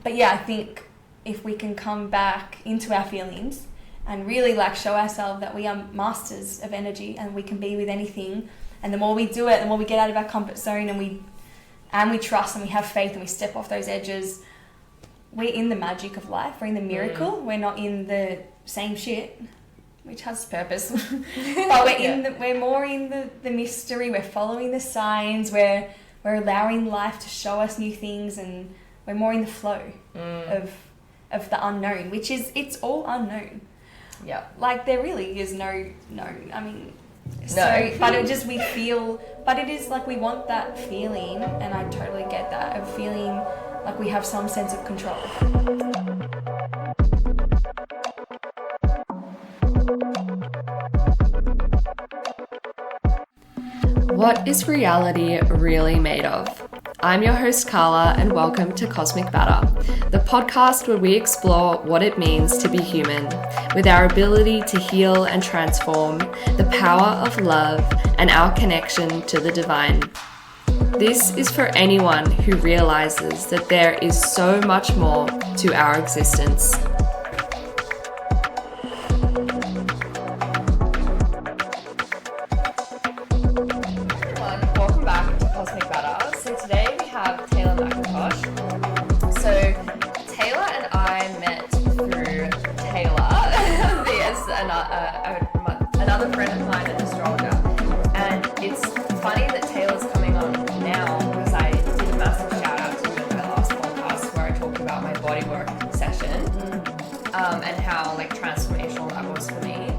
But yeah, I think if we can come back into our feelings and really like show ourselves that we are masters of energy and we can be with anything, and the more we do it, the more we get out of our comfort zone, and we trust and we have faith and we step off those edges, we're in the magic of life. We're in the miracle. We're not in the same shit, which has purpose. But we're more in the mystery. We're following the signs. We're allowing life to show us new things, and we're more in the flow of the unknown, which is, it's all unknown. Yeah. Like there really is no known. I mean, no. But it just, we feel, but it is like we want that feeling, and I totally get that, of feeling like we have some sense of control. What is reality really made of? I'm your host Carla, and welcome to Cosmic Matter, the podcast where we explore what it means to be human, with our ability to heal and transform, the power of love, and our connection to the divine. This is for anyone who realizes that there is so much more to our existence. Welcome back to Cosmic Matter. So today we have Taylah McIntosh. So Taylah and I met through Taylah, another friend of mine, an astrologer. And it's funny that Taylor's coming on now because I did a massive shout out to you in my last podcast where I talked about my bodywork session and how like transformational that was for me.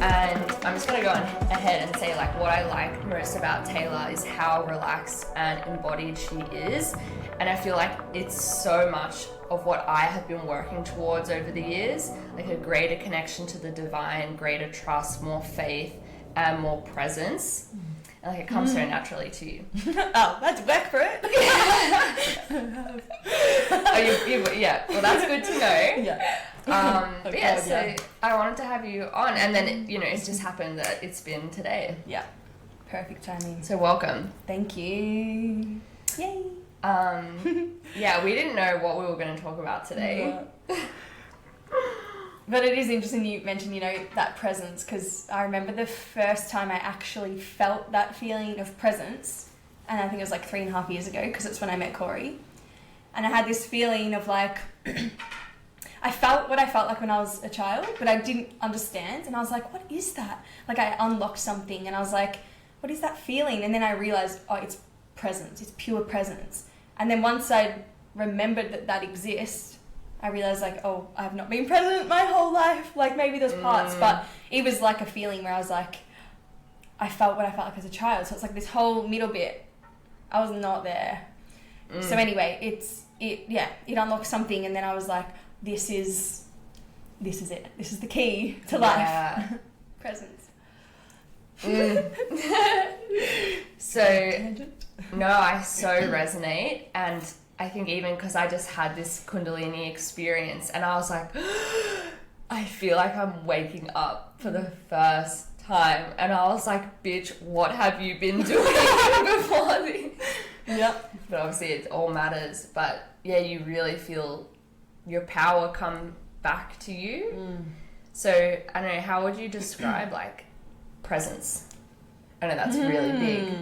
And I'm just going to go ahead and say like what I like most about Taylah is how relaxed and embodied she is. And I feel like it's so much of what I have been working towards over the years, like a greater connection to the divine, greater trust, more faith, and more presence. And like it comes so naturally to you. Oh, that's work for it. Yeah, well that's good to know. Yeah. But yeah, so I wanted to have you on, and then it's just happened that it's been today. Yeah, perfect timing. So welcome. Thank you. Yay. Yeah, we didn't know what we were going to talk about today. Yeah. But it is interesting you mentioned, that presence, because I remember the first time I actually felt that feeling of presence, and I think it was like 3.5 years ago, because it's when I met Corey, and I had this feeling of like, I felt what I felt like when I was a child, but I didn't understand, and I was like, what is that? Like I unlocked something, and I was like, what is that feeling? And then I realized, oh, it's presence, it's pure presence. And then once I remembered that exists, I realized like, oh, I've not been present my whole life. Like maybe there's parts, but it was like a feeling where I was like, I felt what I felt like as a child. So it's like this whole middle bit, I was not there. So anyway, it unlocked something, and then I was like, this is it. This is the key to life. Presence. So, no, I so resonate, and I think even because I just had this Kundalini experience, and I was like, I feel like I'm waking up for the first time, and I was like, bitch, what have you been doing before this? Yep. But obviously it all matters, but yeah, you really feel your power come back to you. So I don't know, how would you describe like presence? I know that's really big,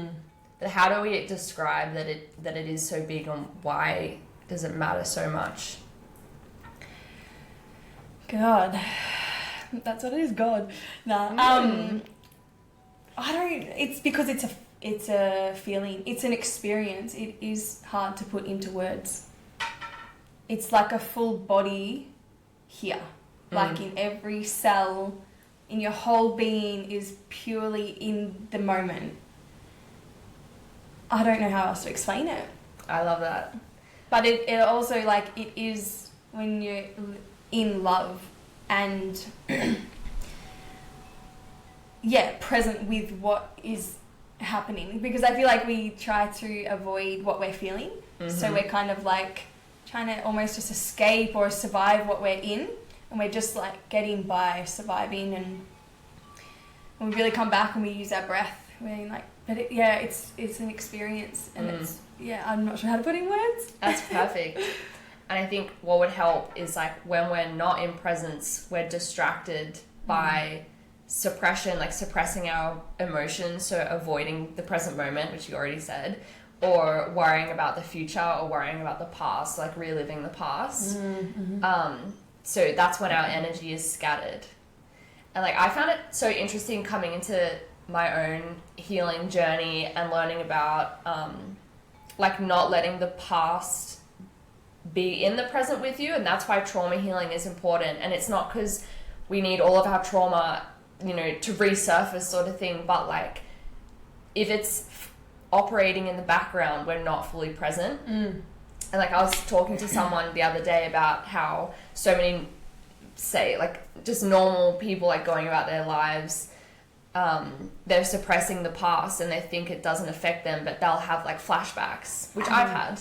but how do we describe that it is so big, and why does it matter so much? God, that's what it is. God. Nah. I don't. It's because it's a feeling. It's an experience. It is hard to put into words. It's like a full body here, like in every cell, in your whole being is purely in the moment. I don't know how else to explain it. I love that. But it also, like, it is when you're in love and, present with what is happening. Because I feel like we try to avoid what we're feeling. So we're kind of, like, trying to almost just escape or survive what we're in. And we're just, like, getting by, surviving. And when we really come back and we use our breath, we're like, but it's an experience, and I'm not sure how to put it in words. That's perfect. And I think what would help is like when we're not in presence, we're distracted by suppression, like suppressing our emotions, so avoiding the present moment, which you already said, or worrying about the future or worrying about the past, like reliving the past. So that's when our energy is scattered. And like I found it so interesting coming into my own healing journey and learning about like not letting the past be in the present with you. And that's why trauma healing is important. And it's not because we need all of our trauma, you know, to resurface sort of thing, but like if it's operating in the background, we're not fully present. And like I was talking to someone the other day about how so many, say like just normal people, like going about their lives, they're suppressing the past and they think it doesn't affect them, but they'll have like flashbacks, which I've had.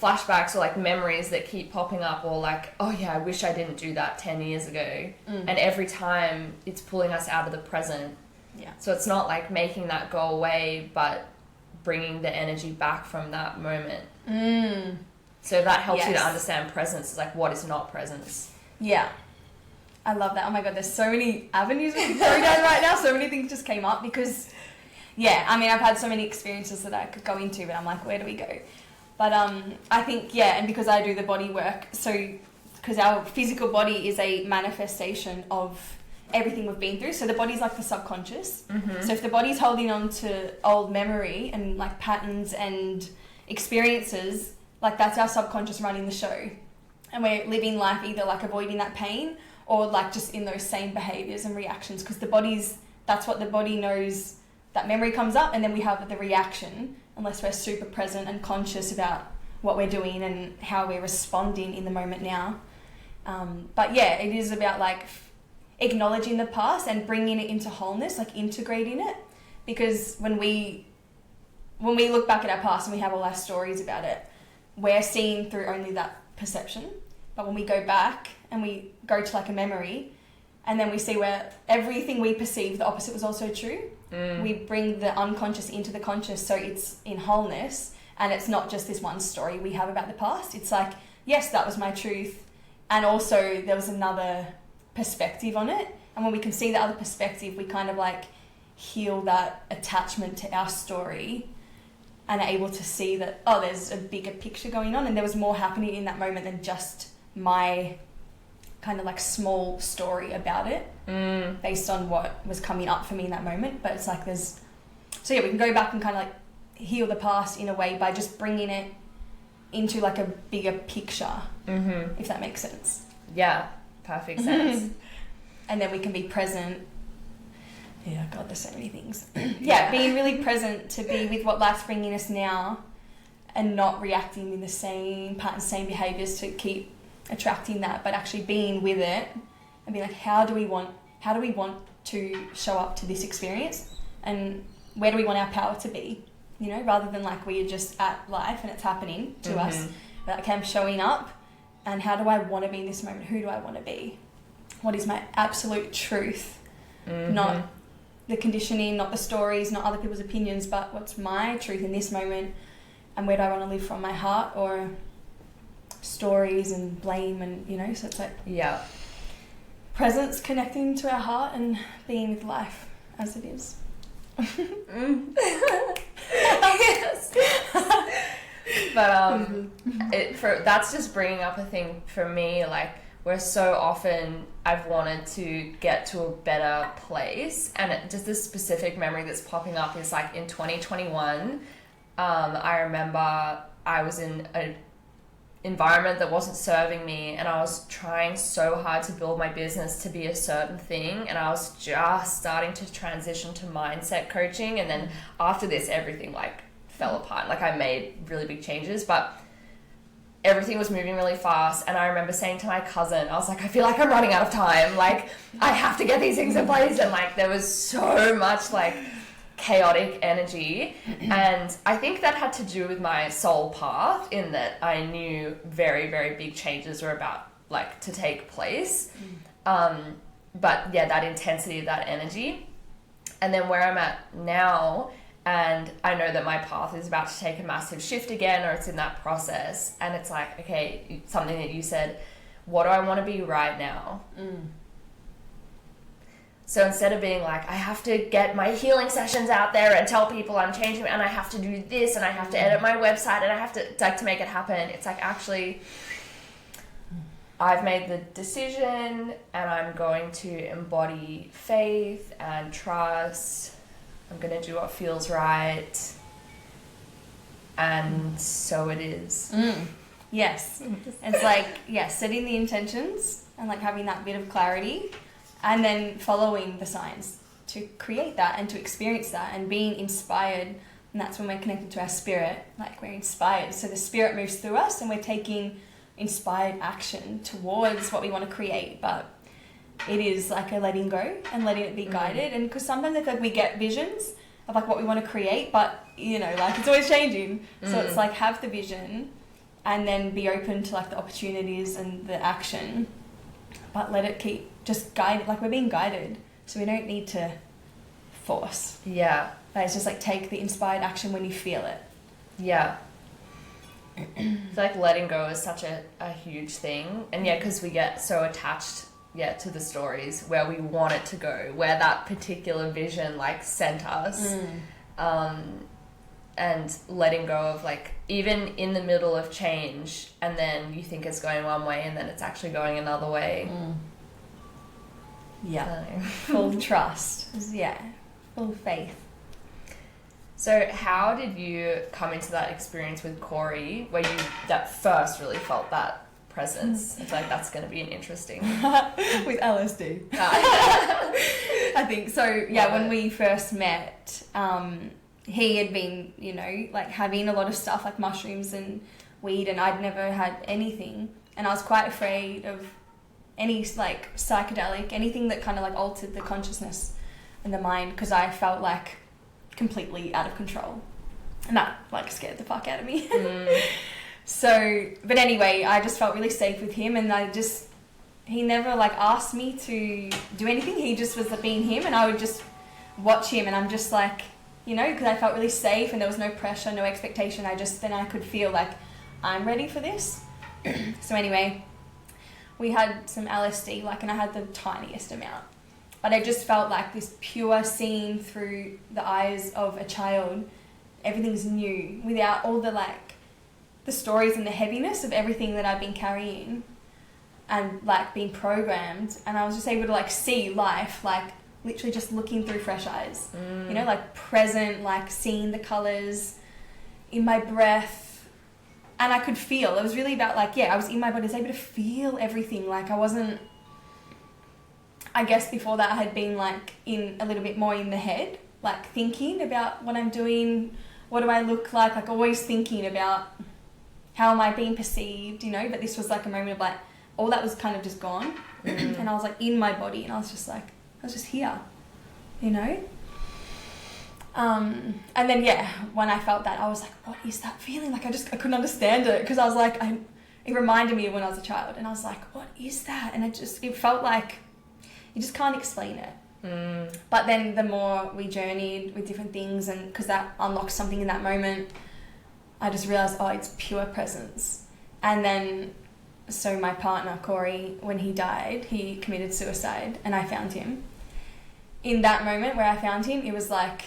Flashbacks or like memories that keep popping up, or like, oh yeah, I wish I didn't do that 10 years ago. And every time it's pulling us out of the present. So it's not like making that go away, but bringing the energy back from that moment. So that helps you to understand presence, is like what is not presence. I love that. Oh my God, there's so many avenues we can go down right now. So many things just came up because, I mean, I've had so many experiences that I could go into, but I'm like, where do we go? But I think, and because I do the body work, so because our physical body is a manifestation of everything we've been through. So the body's like the subconscious. So if the body's holding on to old memory and like patterns and experiences, like that's our subconscious running the show. And we're living life either like avoiding that pain or like just in those same behaviors and reactions, because that's what the body knows. That memory comes up and then we have the reaction, unless we're super present and conscious about what we're doing and how we're responding in the moment now. But it is about like acknowledging the past and bringing it into wholeness, like integrating it, because when we look back at our past and we have all our stories about it, we're seeing through only that perception. But when we go back and we go to like a memory and then we see where everything we perceive, the opposite was also true. We bring the unconscious into the conscious, so it's in wholeness, and it's not just this one story we have about the past. It's like, yes, that was my truth, and also there was another perspective on it. And when we can see the other perspective, we kind of like heal that attachment to our story and are able to see that, oh, there's a bigger picture going on and there was more happening in that moment than just my kind of like small story about it based on what was coming up for me in that moment. But it's like we can go back and kind of like heal the past in a way by just bringing it into like a bigger picture, if that makes sense. Yeah, perfect sense. And then we can be present. Yeah, God, there's so many things. Being really present to be with what life's bringing us now and not reacting in the same patterns, same behaviours to keep attracting that, but actually being with it and being like, how do we want to show up to this experience and where do we want our power to be, you know, rather than like we are just at life and it's happening to us, but like I'm showing up and how do I want to be in this moment? Who do I want to be? What is my absolute truth? Not the conditioning, not the stories, not other people's opinions, but what's my truth in this moment and where do I want to live from, my heart or stories and blame and, you know, so it's like presence, connecting to our heart and being with life as it is. Yes. But that's just bringing up a thing for me, like where so often I've wanted to get to a better place, and just this specific memory that's popping up is like in 2021, I remember I was in an environment that wasn't serving me and I was trying so hard to build my business to be a certain thing, and I was just starting to transition to mindset coaching, and then after this everything like fell apart. Like I made really big changes, but everything was moving really fast. And I remember saying to my cousin, I was like, I feel like I'm running out of time. Like I have to get these things in place. And like there was so much like chaotic energy. And I think that had to do with my soul path, in that I knew very, very big changes were about like to take place. But yeah, that intensity of that energy. And then where I'm at now, And I know that my path is about to take a massive shift again, or it's in that process. And it's like, okay, something that you said, what do I want to be right now? So instead of being like, I have to get my healing sessions out there and tell people I'm changing, and I have to do this, and I have to edit my website, and I have to, like, to make it happen, it's like, actually, I've made the decision, and I'm going to embody faith and trust. I'm going to do what feels right. And so it is. Yes. It's like, setting the intentions and like having that bit of clarity, and then following the signs to create that and to experience that and being inspired. And that's when we're connected to our spirit, like we're inspired. So the spirit moves through us and we're taking inspired action towards what we want to create. But it is like a letting go and letting it be guided. And because sometimes I feel like we get visions of like what we want to create, but you know, like it's always changing. So it's like have the vision and then be open to like the opportunities and the action, but let it keep just guided. Like we're being guided, so we don't need to force. Yeah. But it's just like take the inspired action when you feel it. Yeah. I feel like letting go is such a huge thing. And because we get so attached to the stories where we want it to go, where that particular vision like sent us. And letting go of like, even in the middle of change, and then you think it's going one way and then it's actually going another way. Yeah. Full trust. Yeah. Full faith. So how did you come into that experience with Corey where you that first really felt that presence? I feel like that's going to be an interesting... With LSD. I think so. Yeah, when we first met, he had been, you know, like having a lot of stuff like mushrooms and weed, and I'd never had anything. And I was quite afraid of any like psychedelic, anything that kind of like altered the consciousness and the mind, because I felt like completely out of control. And that like scared the fuck out of me. So, but anyway, I just felt really safe with him, and he never like asked me to do anything. He just was being him, and I would just watch him, and I'm just like, you know, because I felt really safe and there was no pressure, no expectation. Then I could feel like I'm ready for this. So anyway, we had some LSD, like, and I had the tiniest amount, but I just felt like this pure seeing through the eyes of a child. Everything's new without all the like the stories and the heaviness of everything that I've been carrying and like being programmed. And I was just able to like see life, like literally just looking through fresh eyes, you know, like present, like seeing the colors in my breath. And I could feel, it was really about like, I was in my body, I was able to feel everything. Like I wasn't, I guess before that I had been like in a little bit more in the head, like thinking about what I'm doing, what do I look like always thinking about how am I being perceived, you know. But this was like a moment of like, all that was kind of just gone. And I was like in my body, and I was just like, I was just here, you know. And then when I felt that, I was like, what is that feeling? Like I couldn't understand it, because I was like, it reminded me of when I was a child, and I was like, what is that? And it felt like you just can't explain it. But then the more we journeyed with different things, and because that unlocked something in that moment, I just realized, it's pure presence. And then so my partner Corey, when he died, he committed suicide, and I found him. In that moment where I found him, it was like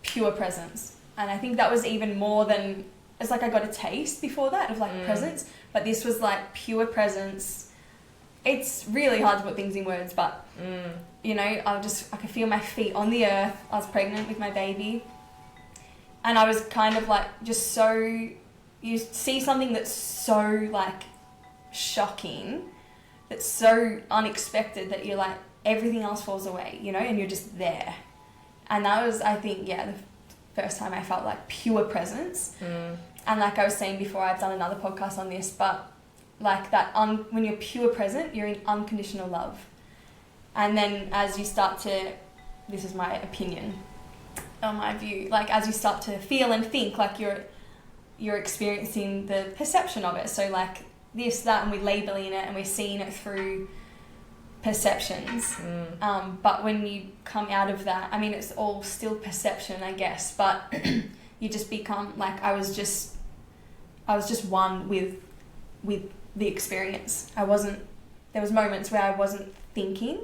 pure presence. And I think that was even more than, it's like I got a taste before that of like presence, but this was like pure presence. It's really hard to put things in words, but you know, I could feel my feet on the earth. I was pregnant with my baby, and I was kind of like just so, you see something that's so like shocking, that's so unexpected, that you're like, everything else falls away, you know, and you're just there. And that was, I think, the first time I felt like pure presence. And like I was saying before, I've done another podcast on this, but like that, when you're pure present, you're in unconditional love. And then as you start to, this is my opinion, or my view, like as you start to feel and think, like you're experiencing the perception of it. So like this, that, and we're labeling it, and we're seeing it through perceptions. But when you come out of that, I mean, it's all still perception, I guess, but you just become like, I was just one with the experience. There was moments where I wasn't thinking,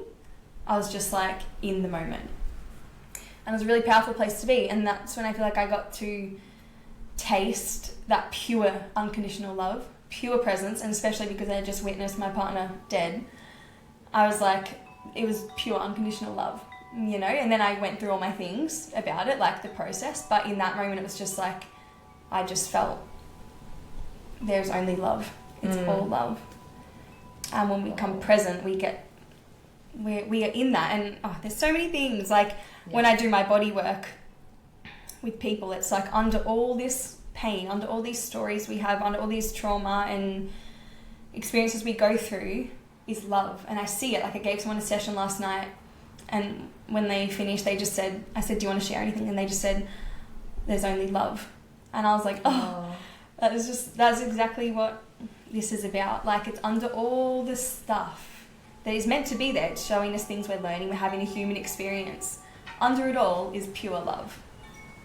I was just like in the moment. And it was a really powerful place to be. And that's when I feel like I got to taste that pure unconditional love, pure presence. And especially because I just witnessed my partner dead, I was like, it was pure unconditional love, you know? And then I went through all my things about it, like the process. But in that moment, it was just like, I just felt there's only love. It's all love. And when we become present, we are in that. And there's so many things. Like when I do my body work with people, it's like under all this pain, under all these stories we have, under all these trauma and experiences we go through is love. And I see it. Like I gave someone a session last night, and when they finished, they just said, I said, do you want to share anything? And they just said, there's only love. And I was like, that's exactly what this is about. Like it's under all this stuff that is meant to be there. It's showing us things we're learning, we're having a human experience. Under it all is pure love.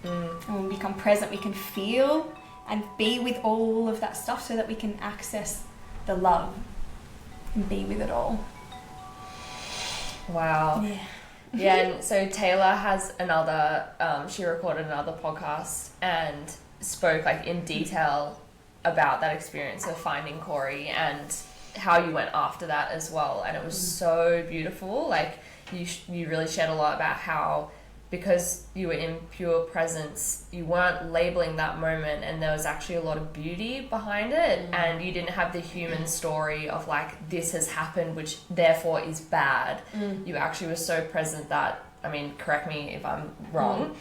And when we become present, we can feel and be with all of that stuff so that we can access the love and be with it all. Wow. Yeah, and so Taylah has another, she recorded another podcast and spoke like in detail about that experience of finding Corey and how you went after that as well. And it was so beautiful. Like you really shared a lot about how, because you were in pure presence, you weren't labeling that moment, and there was actually a lot of beauty behind it. And you didn't have the human story of like, this has happened, which therefore is bad. You actually were so present that, I mean, correct me if I'm wrong.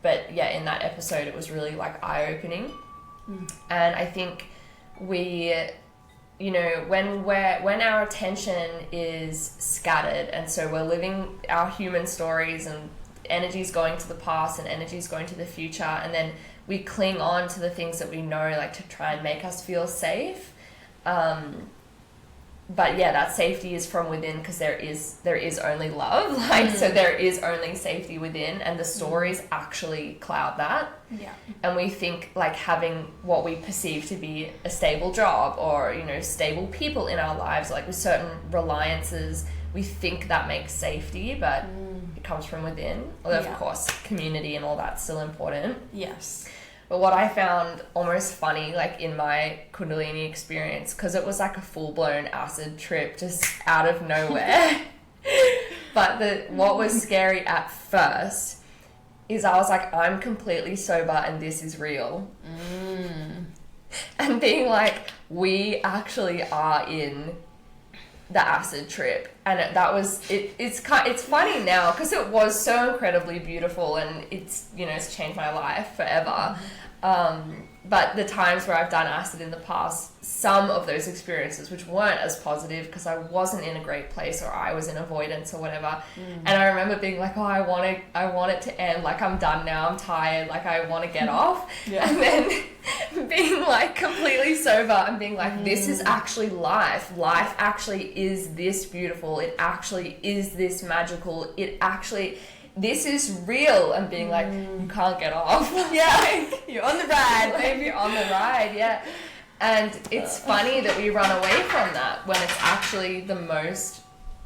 But yeah, in that episode, it was really like eye-opening. And I think we, you know, when our attention is scattered, and so we're living our human stories, and energy's going to the past and energy's going to the future, and then we cling on to the things that we know, like to try and make us feel safe. But yeah, that safety is from within, because there is only love. Like, so there is only safety within, and the stories actually cloud that. Yeah. And we think like having what we perceive to be a stable job, or, you know, stable people in our lives, like with certain reliances, we think that makes safety, but it comes from within. Although of course, community and all that's still important. Yes. But what I found almost funny, like in my Kundalini experience, because it was like a full-blown acid trip just out of nowhere. But what was scary at first is I was like, I'm completely sober and this is real. And being like, we actually are in the acid trip. And that was it's funny now, because it was so incredibly beautiful, and it's, you know, it's changed my life forever. But the times where I've done acid in the past, some of those experiences which weren't as positive because I wasn't in a great place, or I was in avoidance or whatever, and I remember being like, I want it to end, like I'm done now, I'm tired, like I want to get off. And then being like completely sober and being like, this is actually life actually is this beautiful, it actually is this magical, this is real, and being like, you can't get off. Like, You're on the ride, babe, you're on the ride, yeah. And it's funny that we run away from that when it's actually the most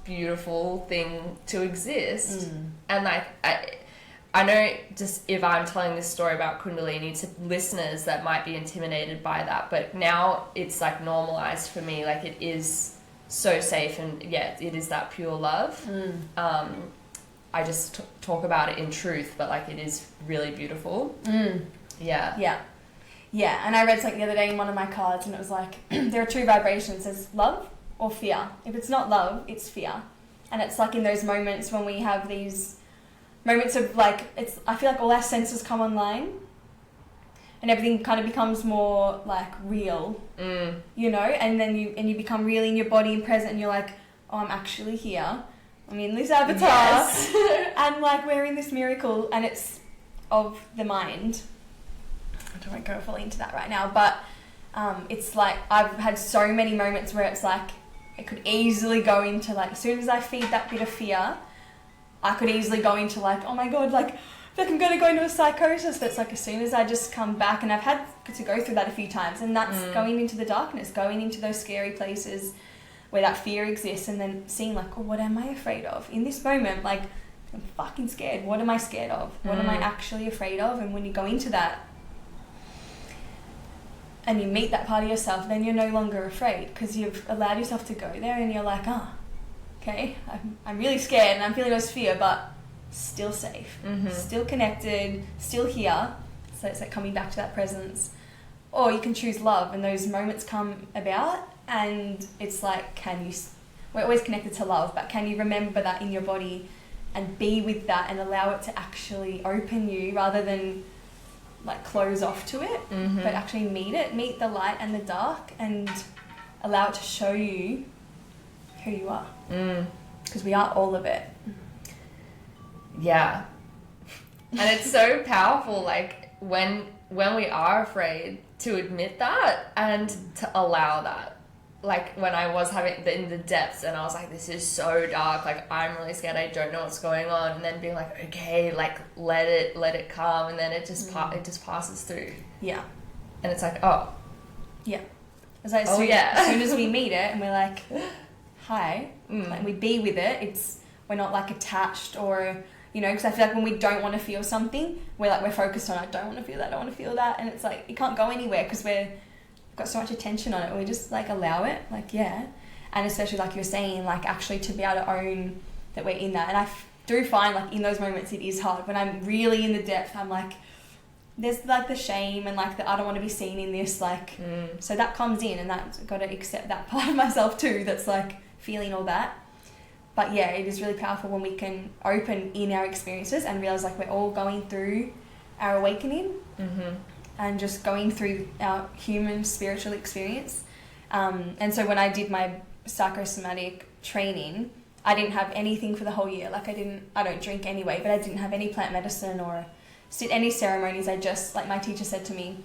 beautiful thing to exist. And like, I know, just if I'm telling this story about Kundalini to listeners that might be intimidated by that, but now it's like normalized for me, like it is so safe, and yeah, it is that pure love. I just talk about it in truth, but like it is really beautiful. Yeah, and I read something the other day in one of my cards, and it was like, there are two vibrations, there's love or fear. If it's not love, it's fear. And it's like in those moments when we have these moments of like, I feel like all our senses come online, and everything kind of becomes more like real, you know, and then you become really in your body and present, and you're like, oh, I'm actually here. I'm in this avatar, and like we're in this miracle, and it's of the mind. I don't want to go fully into that right now, but it's like I've had so many moments where it's like it could easily go into like, as soon as I feed that bit of fear, I could easily go into like, oh my God, like I'm going to go into a psychosis. That's like, as soon as I just come back, and I've had to go through that a few times, and that's going into the darkness, going into those scary places where that fear exists, and then seeing like, oh, what am I afraid of? In this moment, like, I'm fucking scared. What am I scared of? What am I actually afraid of? And when you go into that and you meet that part of yourself, then you're no longer afraid, because you've allowed yourself to go there, and you're like, okay, I'm really scared and I'm feeling those fear, but still safe, still connected, still here. So it's like coming back to that presence. Or you can choose love, and those moments come about, and it's like, we're always connected to love, but can you remember that in your body and be with that and allow it to actually open you, rather than like close off to it, but actually meet the light and the dark, and allow it to show you who you are, because we are all of it. Yeah. And it's so powerful, like when we are afraid, to admit that and to allow that. Like when I was in the depths, and I was like, this is so dark, like I'm really scared, I don't know what's going on, and then being like, okay, like let it come, and then it just passes through. Yeah. And it's like, oh yeah, it's like, as soon as we meet it and we're like, hi, like we be with it, we're not like attached, or because I feel like when we don't want to feel something, we're focused on, I don't want to feel that, I don't want to feel that, and it's like it can't go anywhere because we've got so much attention on it. We just like allow it, like, yeah. And especially like you're saying, like actually to be able to own that we're in that. And I do find like in those moments it is hard. When I'm really in the depth, I'm like, there's like the shame and like I don't want to be seen in this, like so that comes in, and that's got to accept that part of myself too, that's like feeling all that. But yeah, it is really powerful when we can open in our experiences and realize like we're all going through our awakening, and just going through our human spiritual experience. And so when I did my psychosomatic training, I didn't have anything for the whole year. Like I don't drink anyway, but I didn't have any plant medicine or any ceremonies. I just, like my teacher said to me,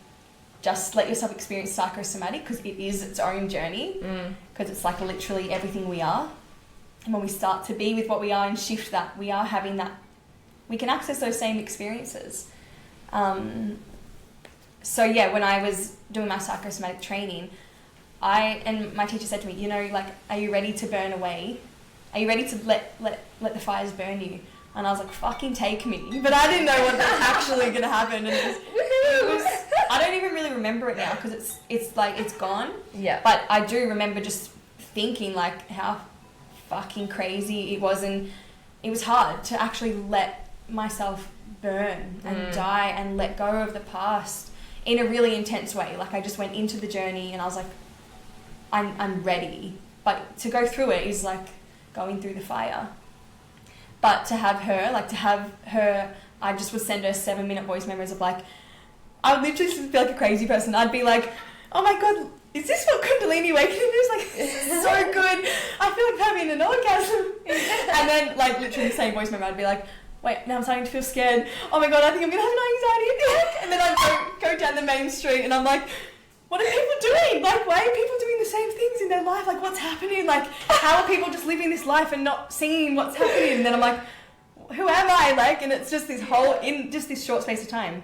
just let yourself experience psychosomatic, because it is its own journey, because it's like literally everything we are. And when we start to be with what we are and shift that, we are having that, we can access those same experiences. So yeah, when I was doing my psychosomatic training, and my teacher said to me, like, are you ready to burn away? Are you ready to let the fires burn you? And I was like, fucking take me. But I didn't know what was actually going to happen. And it was, I don't even really remember it now, because it's like, it's gone. Yeah. But I do remember just thinking like how fucking crazy it was, and it was hard to actually let myself burn and die and let go of the past in a really intense way. Like I just went into the journey and I was like, I'm ready. But to go through it is like going through the fire. But to have her, I just would send her 7-minute voice memos of like, I would literally feel like a crazy person. I'd be like, oh my God, is this what Kundalini Awakening is? Like, this is so good. I feel like I'm having an orgasm. And then like literally the same voice memo, I'd be like, wait, now I'm starting to feel scared. Oh my God, I think I'm going to have an anxiety attack. And then I'd go down the main street and I'm like, what are people doing? Like, why are people doing the same things in their life? Like, what's happening? Like, how are people just living this life and not seeing what's happening? And then I'm like, who am I? Like, and it's just in just this short space of time.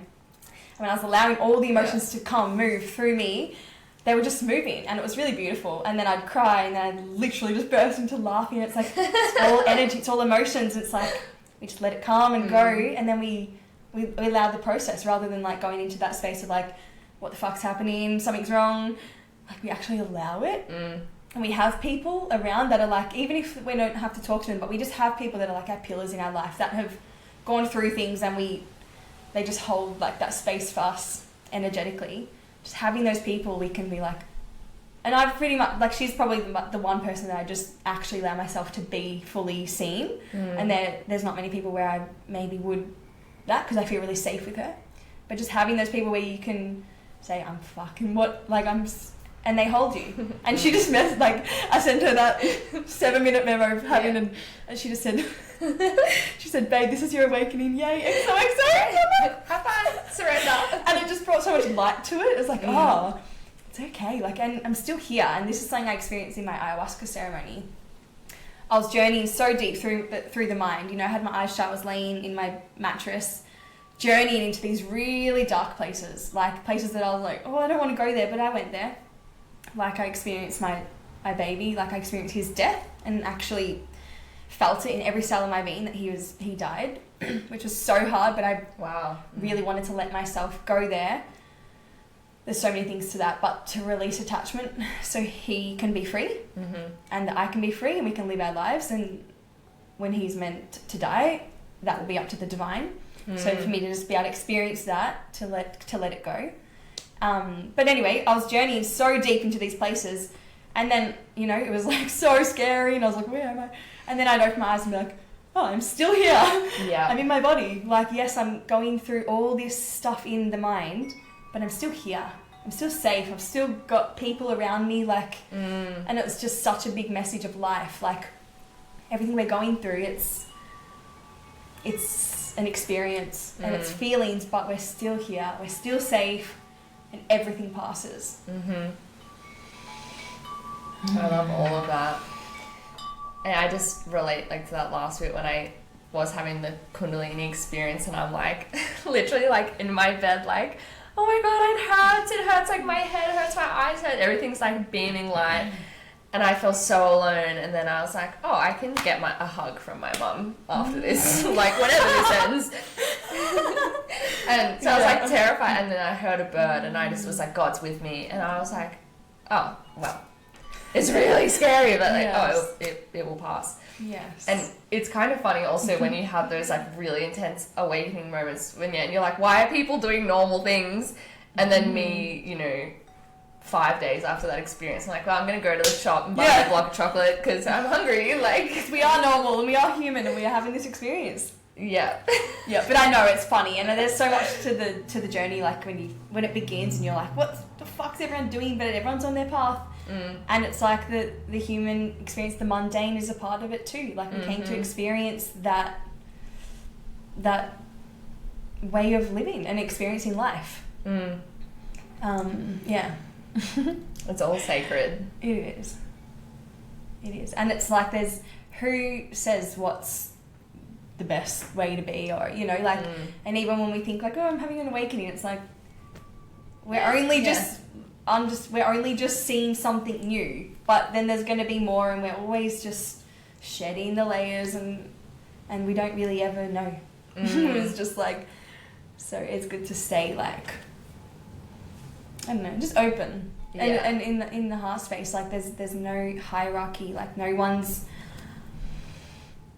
I mean, I was allowing all the emotions to move through me. They were just moving, and it was really beautiful. And then I'd cry, and then I'd literally just burst into laughing. It's like, it's all energy, it's all emotions. It's like, we just let it come and go, and then we allow the process, rather than like going into that space of like, what the fuck's happening, something's wrong. Like, we actually allow it. And we have people around that are like, even if we don't have to talk to them, but we just have people that are like our pillars in our life that have gone through things, and they just hold like that space for us energetically. Just having those people, we can be like, and I've pretty much, like, she's probably the one person that I just actually allow myself to be fully seen. And there's not many people where I maybe would that, because I feel really safe with her. But just having those people where you can say, I'm fucking what, like, and they hold you. And she just I sent her that 7-minute memo of having, and she just said, she said, babe, this is your awakening, yay, XOXO. High five, surrender. And it just brought so much light to it. It's like, oh, it's okay. Like, and I'm still here. And this is something I experienced in my ayahuasca ceremony. I was journeying so deep through the mind. You know, I had my eyes shut, I was laying in my mattress, journeying into these really dark places, like places that I was like, oh, I don't want to go there, but I went there. Like, I experienced my baby, like I experienced his death, and actually felt it in every cell of my being that he died, which was so hard, but I really wanted to let myself go there. There's so many things to that, but to release attachment so he can be free, and I can be free, and we can live our lives. And when he's meant to die, that will be up to the divine. So for me to just be able to experience that, to let it go. But anyway, I was journeying so deep into these places, and then, you know, it was like so scary, and I was like, where am I? And then I'd open my eyes and be like, oh, I'm still here. Yeah. I'm in my body. Like, yes, I'm going through all this stuff in the mind, but I'm still here. I'm still safe. I've still got people around me, like, and it was just such a big message of life. Like, everything we're going through, it's an experience and it's feelings, but we're still here. We're still safe, and everything passes. I love all of that. And I just relate, like, to that last bit when I was having the Kundalini experience, and I'm like, literally, like, in my bed, like, oh my god, it hurts, like, my head hurts, my eyes hurt, everything's, like, beaming light, and I feel so alone. And then I was like, oh, I can get a hug from my mum after this, like, whenever this ends. And so I was, like, terrified, and then I heard a bird, and I just was like, God's with me, and I was like, oh, well, it's really scary, but, like, oh, it will pass. Yes. And it's kind of funny also when you have those, like, really intense awakening moments and you're like, why are people doing normal things? And then me, you know, 5 days after that experience, I'm like, well, I'm going to go to the shop and buy a block of chocolate because I'm hungry. Like, we are normal and we are human and we are having this experience. Yeah. Yeah, but I know it's funny, and there's so much to the journey, like when it begins and you're like, what the fuck's everyone doing? But everyone's on their path. And it's like the human experience, the mundane is a part of it too. Like, we came to experience that way of living and experiencing life. Yeah. It's all sacred. It is. And it's like, there's who says what's the best way to be, or, you know, like, and even when we think like, oh, I'm having an awakening, it's like, we're only just seeing something new, but then there's going to be more, and we're always just shedding the layers, and we don't really ever know. It's just like, so it's good to stay, like, I don't know, just open. And in the heart space, like, there's no hierarchy, like, no one's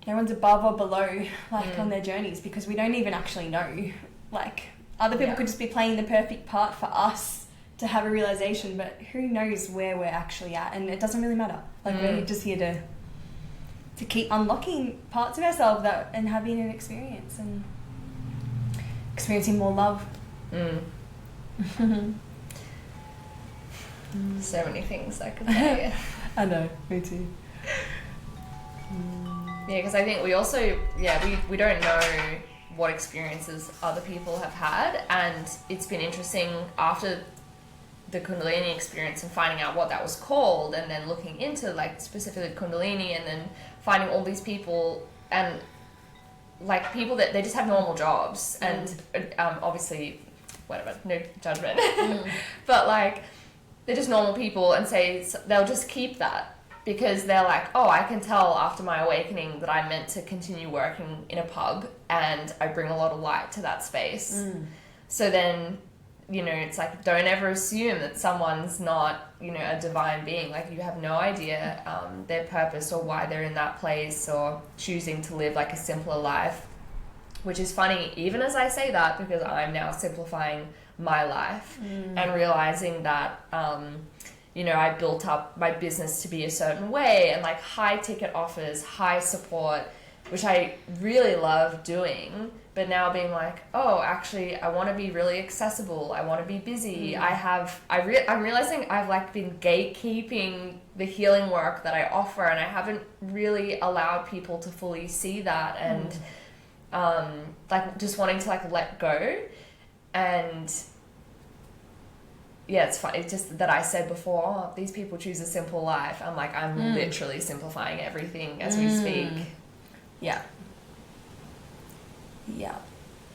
above or below, like, on their journeys, because we don't even actually know. Like, other people could just be playing the perfect part for us to have a realization, but who knows where we're actually at, and it doesn't really matter. Like, we're just here to keep unlocking parts of ourselves and having an experience and experiencing more love. So many things I could say. I know, me too. Yeah, because I think we also, we don't know what experiences other people have had, and it's been interesting after the Kundalini experience and finding out what that was called, and then looking into, like, specifically Kundalini, and then finding all these people, and, like, people that they just have normal jobs, and obviously, whatever, no judgment, but, like, they're just normal people, and say they'll just keep that. Because they're like, oh, I can tell after my awakening that I'm meant to continue working in a pub, and I bring a lot of light to that space. So then, you know, it's like, don't ever assume that someone's not, you know, a divine being. Like, you have no idea their purpose or why they're in that place, or choosing to live, like, a simpler life. Which is funny, even as I say that, because I'm now simplifying my life and realizing that... you know, I built up my business to be a certain way, and, like, high ticket offers, high support, which I really love doing. But now being like, oh, actually, I want to be really accessible. I want to be busy. I'm realizing I've, like, been gatekeeping the healing work that I offer, and I haven't really allowed people to fully see that, and like, just wanting to, like, let go. And yeah, it's fun. It's just that I said before, oh, these people choose a simple life. I'm like, I'm literally simplifying everything as we speak. Yeah. Yeah.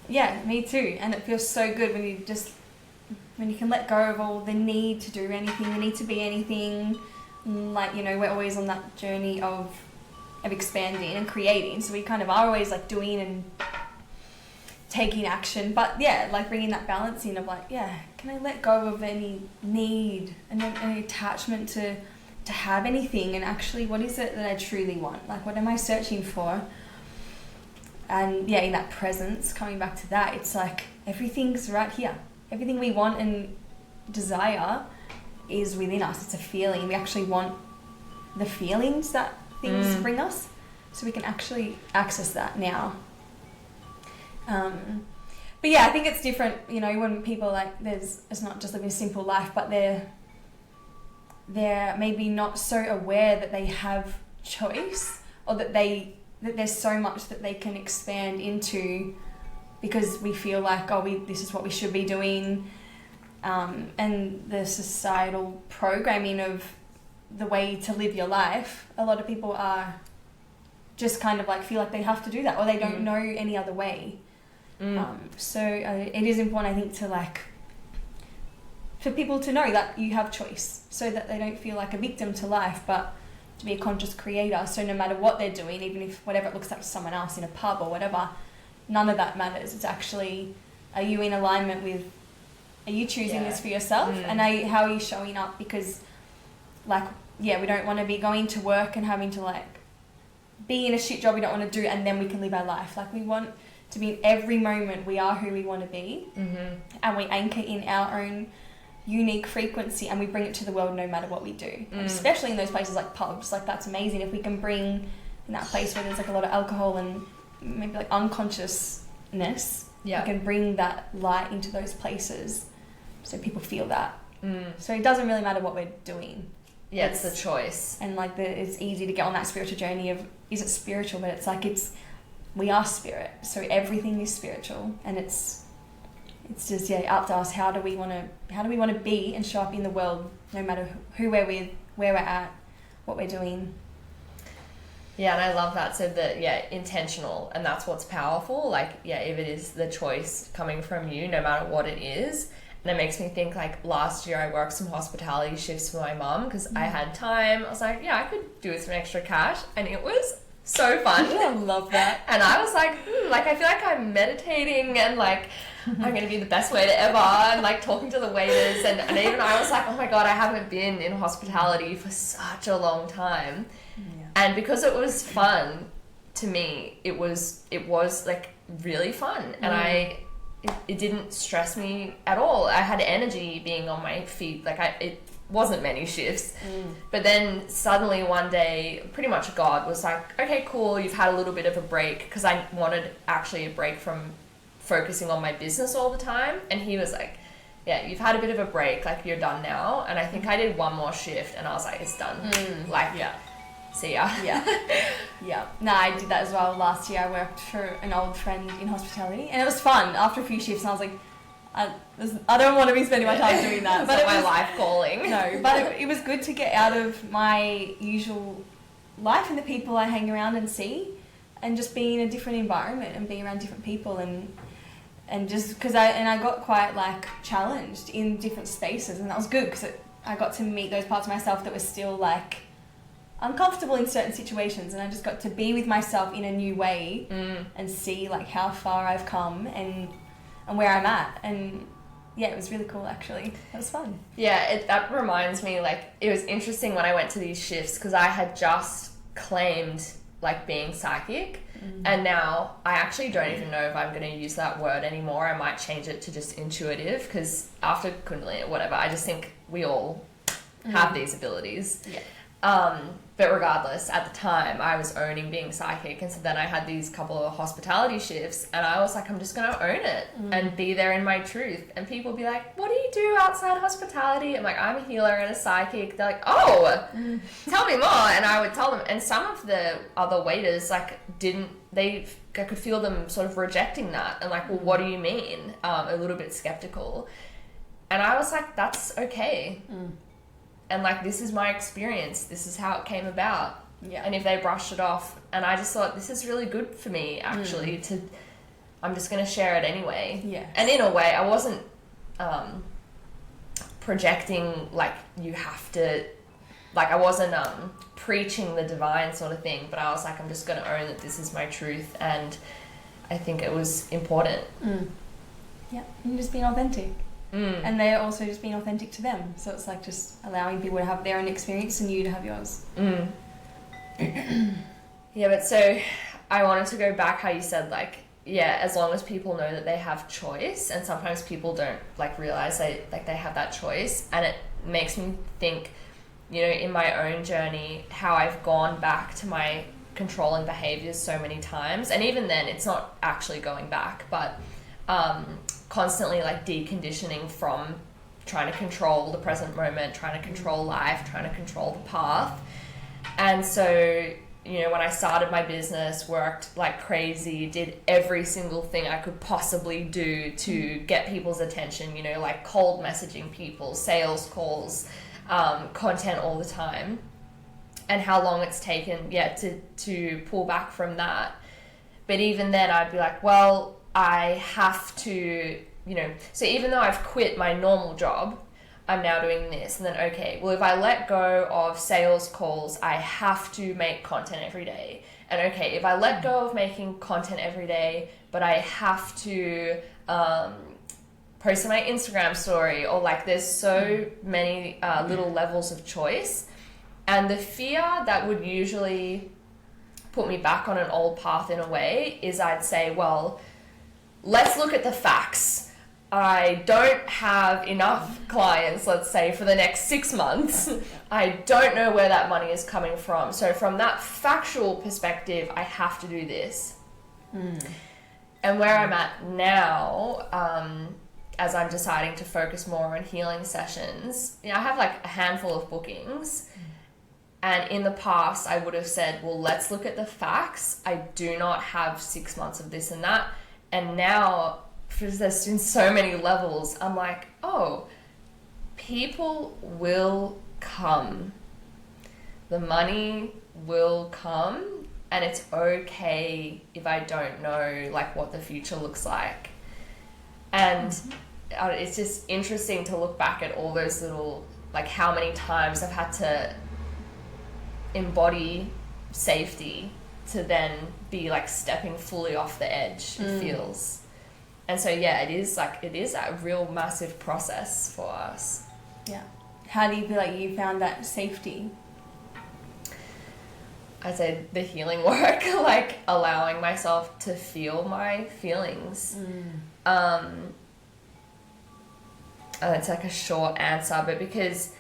Yeah, me too. And it feels so good when you can let go of all the need to do anything, the need to be anything. Like, you know, we're always on that journey of expanding and creating. So we kind of are always like doing and taking action. But yeah, like bringing that balance in of like, yeah, can I let go of any need and any attachment to have anything, and actually what is it that I truly want? Like, what am I searching for? And yeah, in that presence, coming back to that, it's like everything's right here. Everything we want and desire is within us. It's a feeling. We actually want the feelings that things bring us, so we can actually access that now. But yeah, I think it's different, you know, when people like, it's not just living a simple life, but they're maybe not so aware that they have choice, or that there's so much that they can expand into, because we feel like, this is what we should be doing, and the societal programming of the way to live your life. A lot of people are just kind of like feel like they have to do that, or they don't know any other way. So it is important, I think, to like, for people to know that you have choice, so that they don't feel like a victim to life, but to be a conscious creator. So no matter what they're doing, even if whatever it looks like to someone else in a pub or whatever, none of that matters. It's actually, are you in alignment with, are you choosing this for yourself? And how are you showing up? Because like, yeah, we don't want to be going to work and having to like be in a shit job we don't want to do, and then we can live our life. Like, we want to be in every moment, we are who we want to be, and we anchor in our own unique frequency, and we bring it to the world no matter what we do. And especially in those places like pubs, like that's amazing if we can bring, in that place where there's like a lot of alcohol and maybe like unconsciousness, we can bring that light into those places so people feel that. So it doesn't really matter what we're doing. Yeah, it's the choice. And like it's easy to get on that spiritual journey of, is it spiritual? But it's like, we are spirit, so everything is spiritual, and it's just up to us. How do we want to be and show up in the world, no matter who we're with, where we're at, what we're doing. Yeah, and I love that. So that, intentional, and that's what's powerful. Like, if it is the choice coming from you, no matter what it is. And it makes me think, like, last year I worked some hospitality shifts for my mum because I had time. I was like, I could do with some extra cash, and it was so fun. I love that. And I was like, I feel like I'm meditating, and like I'm gonna be the best waiter ever, and like talking to the waiters, and even I was like, oh my god, I haven't been in hospitality for such a long time. And because it was fun to me, it was like really fun, and it didn't stress me at all. I had energy being on my feet. Like, it wasn't many shifts. But then suddenly one day, pretty much God was like, okay, cool, you've had a little bit of a break, because I wanted actually a break from focusing on my business all the time. And he was like, you've had a bit of a break, like, you're done now. And I think I did one more shift, and I was like, it's done. See ya. No, I did that as well. Last year I worked for an old friend in hospitality, and it was fun after a few shifts, and I was like, I don't want to be spending my time doing that. But it was my life calling. No, but it was good to get out of my usual life and the people I hang around and see, and just be in a different environment and be around different people, and just because I got quite like challenged in different spaces, and that was good because I got to meet those parts of myself that were still like uncomfortable in certain situations, and I just got to be with myself in a new way and see like how far I've come and where I'm at. And it was really cool, actually. It was fun. That reminds me, like, it was interesting when I went to these shifts, because I had just claimed like being psychic, and now I actually don't even know if I'm going to use that word anymore. I might change it to just intuitive, because after Kundalini or whatever, I just think we all have these abilities. But regardless, at the time, I was owning being psychic, and so then I had these couple of hospitality shifts, and I was like, I'm just going to own it and be there in my truth. And people be like, what do you do outside hospitality? I'm like, I'm a healer and a psychic. They're like, oh, tell me more. And I would tell them. And some of the other waiters, like, I could feel them sort of rejecting that and like, well, what do you mean? A little bit skeptical. And I was like, that's okay. And like, this is my experience. This is how it came about. Yeah. And if they brushed it off, and I just thought, this is really good for me, actually, I'm just going to share it anyway. Yeah. And in a way, I wasn't projecting, like, you have to, like, I wasn't preaching the divine sort of thing, but I was like, I'm just going to own that this is my truth, and I think it was important. Yeah, and just being authentic. And they're also just being authentic to them. So it's like just allowing people to have their own experience and you to have yours. Yeah, but so I wanted to go back how you said, like, yeah, as long as people know that they have choice, and sometimes people don't like realize they have that choice, and it makes me think, you know, in my own journey, how I've gone back to my controlling behaviors so many times, and even then it's not actually going back, but constantly like deconditioning from trying to control the present moment, trying to control life, trying to control the path. And so, you know, when I started my business, worked like crazy, did every single thing I could possibly do to get people's attention, you know, like cold messaging people, sales calls, content all the time, and how long it's taken, to pull back from that. But even then I'd be like, well, I have to, you know, so even though I've quit my normal job, I'm now doing this. And then, okay, well, if I let go of sales calls, I have to make content every day. And okay, if I let go of making content every day, but I have to post on my Instagram story, or like there's so many little levels of choice. And the fear that would usually put me back on an old path in a way is I'd say, well, let's look at the facts. I don't have enough clients, let's say, for the next 6 months. I don't know where that money is coming from. So from that factual perspective, I have to do this. And where I'm at now, as I'm deciding to focus more on healing sessions, you know, I have like a handful of bookings. And in the past, I would have said, well, let's look at the facts. I do not have 6 months of this and that. And now, because there's been so many levels, I'm like, oh, people will come. The money will come, and it's okay if I don't know like what the future looks like. And it's just interesting to look back at all those little, like how many times I've had to embody safety to then be like stepping fully off the edge, it feels. And so, yeah, it is a real massive process for us. Yeah. How do you feel like you found that safety? I'd say the healing work, like allowing myself to feel my feelings. And it's like a short answer, but because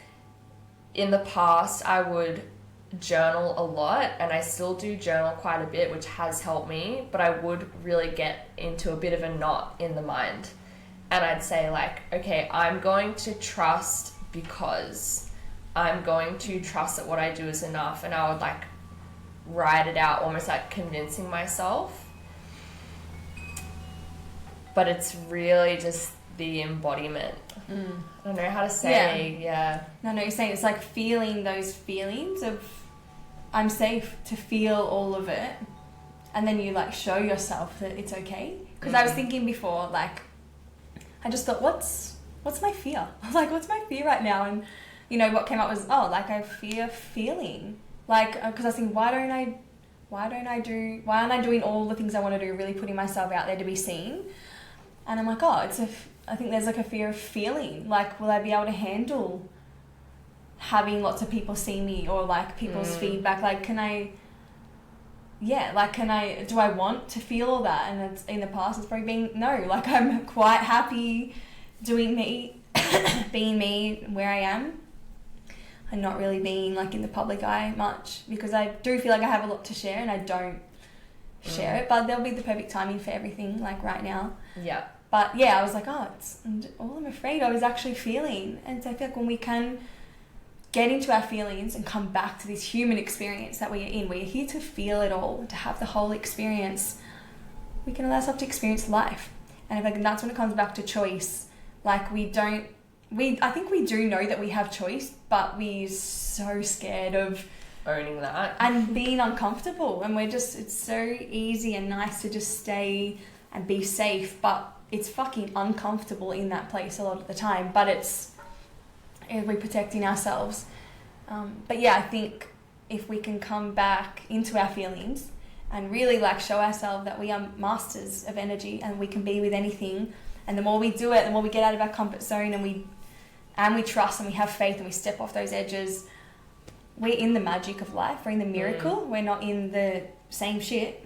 in the past I would journal a lot, and I still do journal quite a bit, which has helped me, but I would really get into a bit of a knot in the mind, and I'd say like, okay, I'm going to trust because I'm going to trust that what I do is enough, and I would like write it out, almost like convincing myself. But it's really just the embodiment. I don't know how to say. No, you're saying it's like feeling those feelings of I'm safe to feel all of it, and then you like show yourself that it's okay. Because I was thinking before, like I just thought, what's my fear? I was like, what's my fear right now? And you know what came up was, oh, like I fear feeling, like because I was thinking, why aren't I doing all the things I want to do, really putting myself out there to be seen? And I'm like, oh, I think there's like a fear of feeling, like will I be able to handle having lots of people see me, or like people's feedback, like do I want to feel all that? And it's in the past it's probably been no, like I'm quite happy doing me, being me where I am, and not really being like in the public eye much, because I do feel like I have a lot to share and I don't share it, but there'll be the perfect timing for everything, like right now. Yeah. But yeah, I was like, oh, all I'm afraid I was actually feeling. And so I feel like when we can get into our feelings and come back to this human experience that we are in, we're here to feel it all, to have the whole experience, we can allow ourselves to experience life. And I think that's when it comes back to choice. Like we don't I think we do know that we have choice, but we're so scared of owning that and being uncomfortable, and it's so easy and nice to just stay and be safe, but it's fucking uncomfortable in that place a lot of the time, but we're protecting ourselves. But yeah, I think if we can come back into our feelings and really like show ourselves that we are masters of energy and we can be with anything, and the more we do it, the more we get out of our comfort zone, and we trust and we have faith and we step off those edges, we're in the magic of life. We're in the miracle. We're not in the same shit,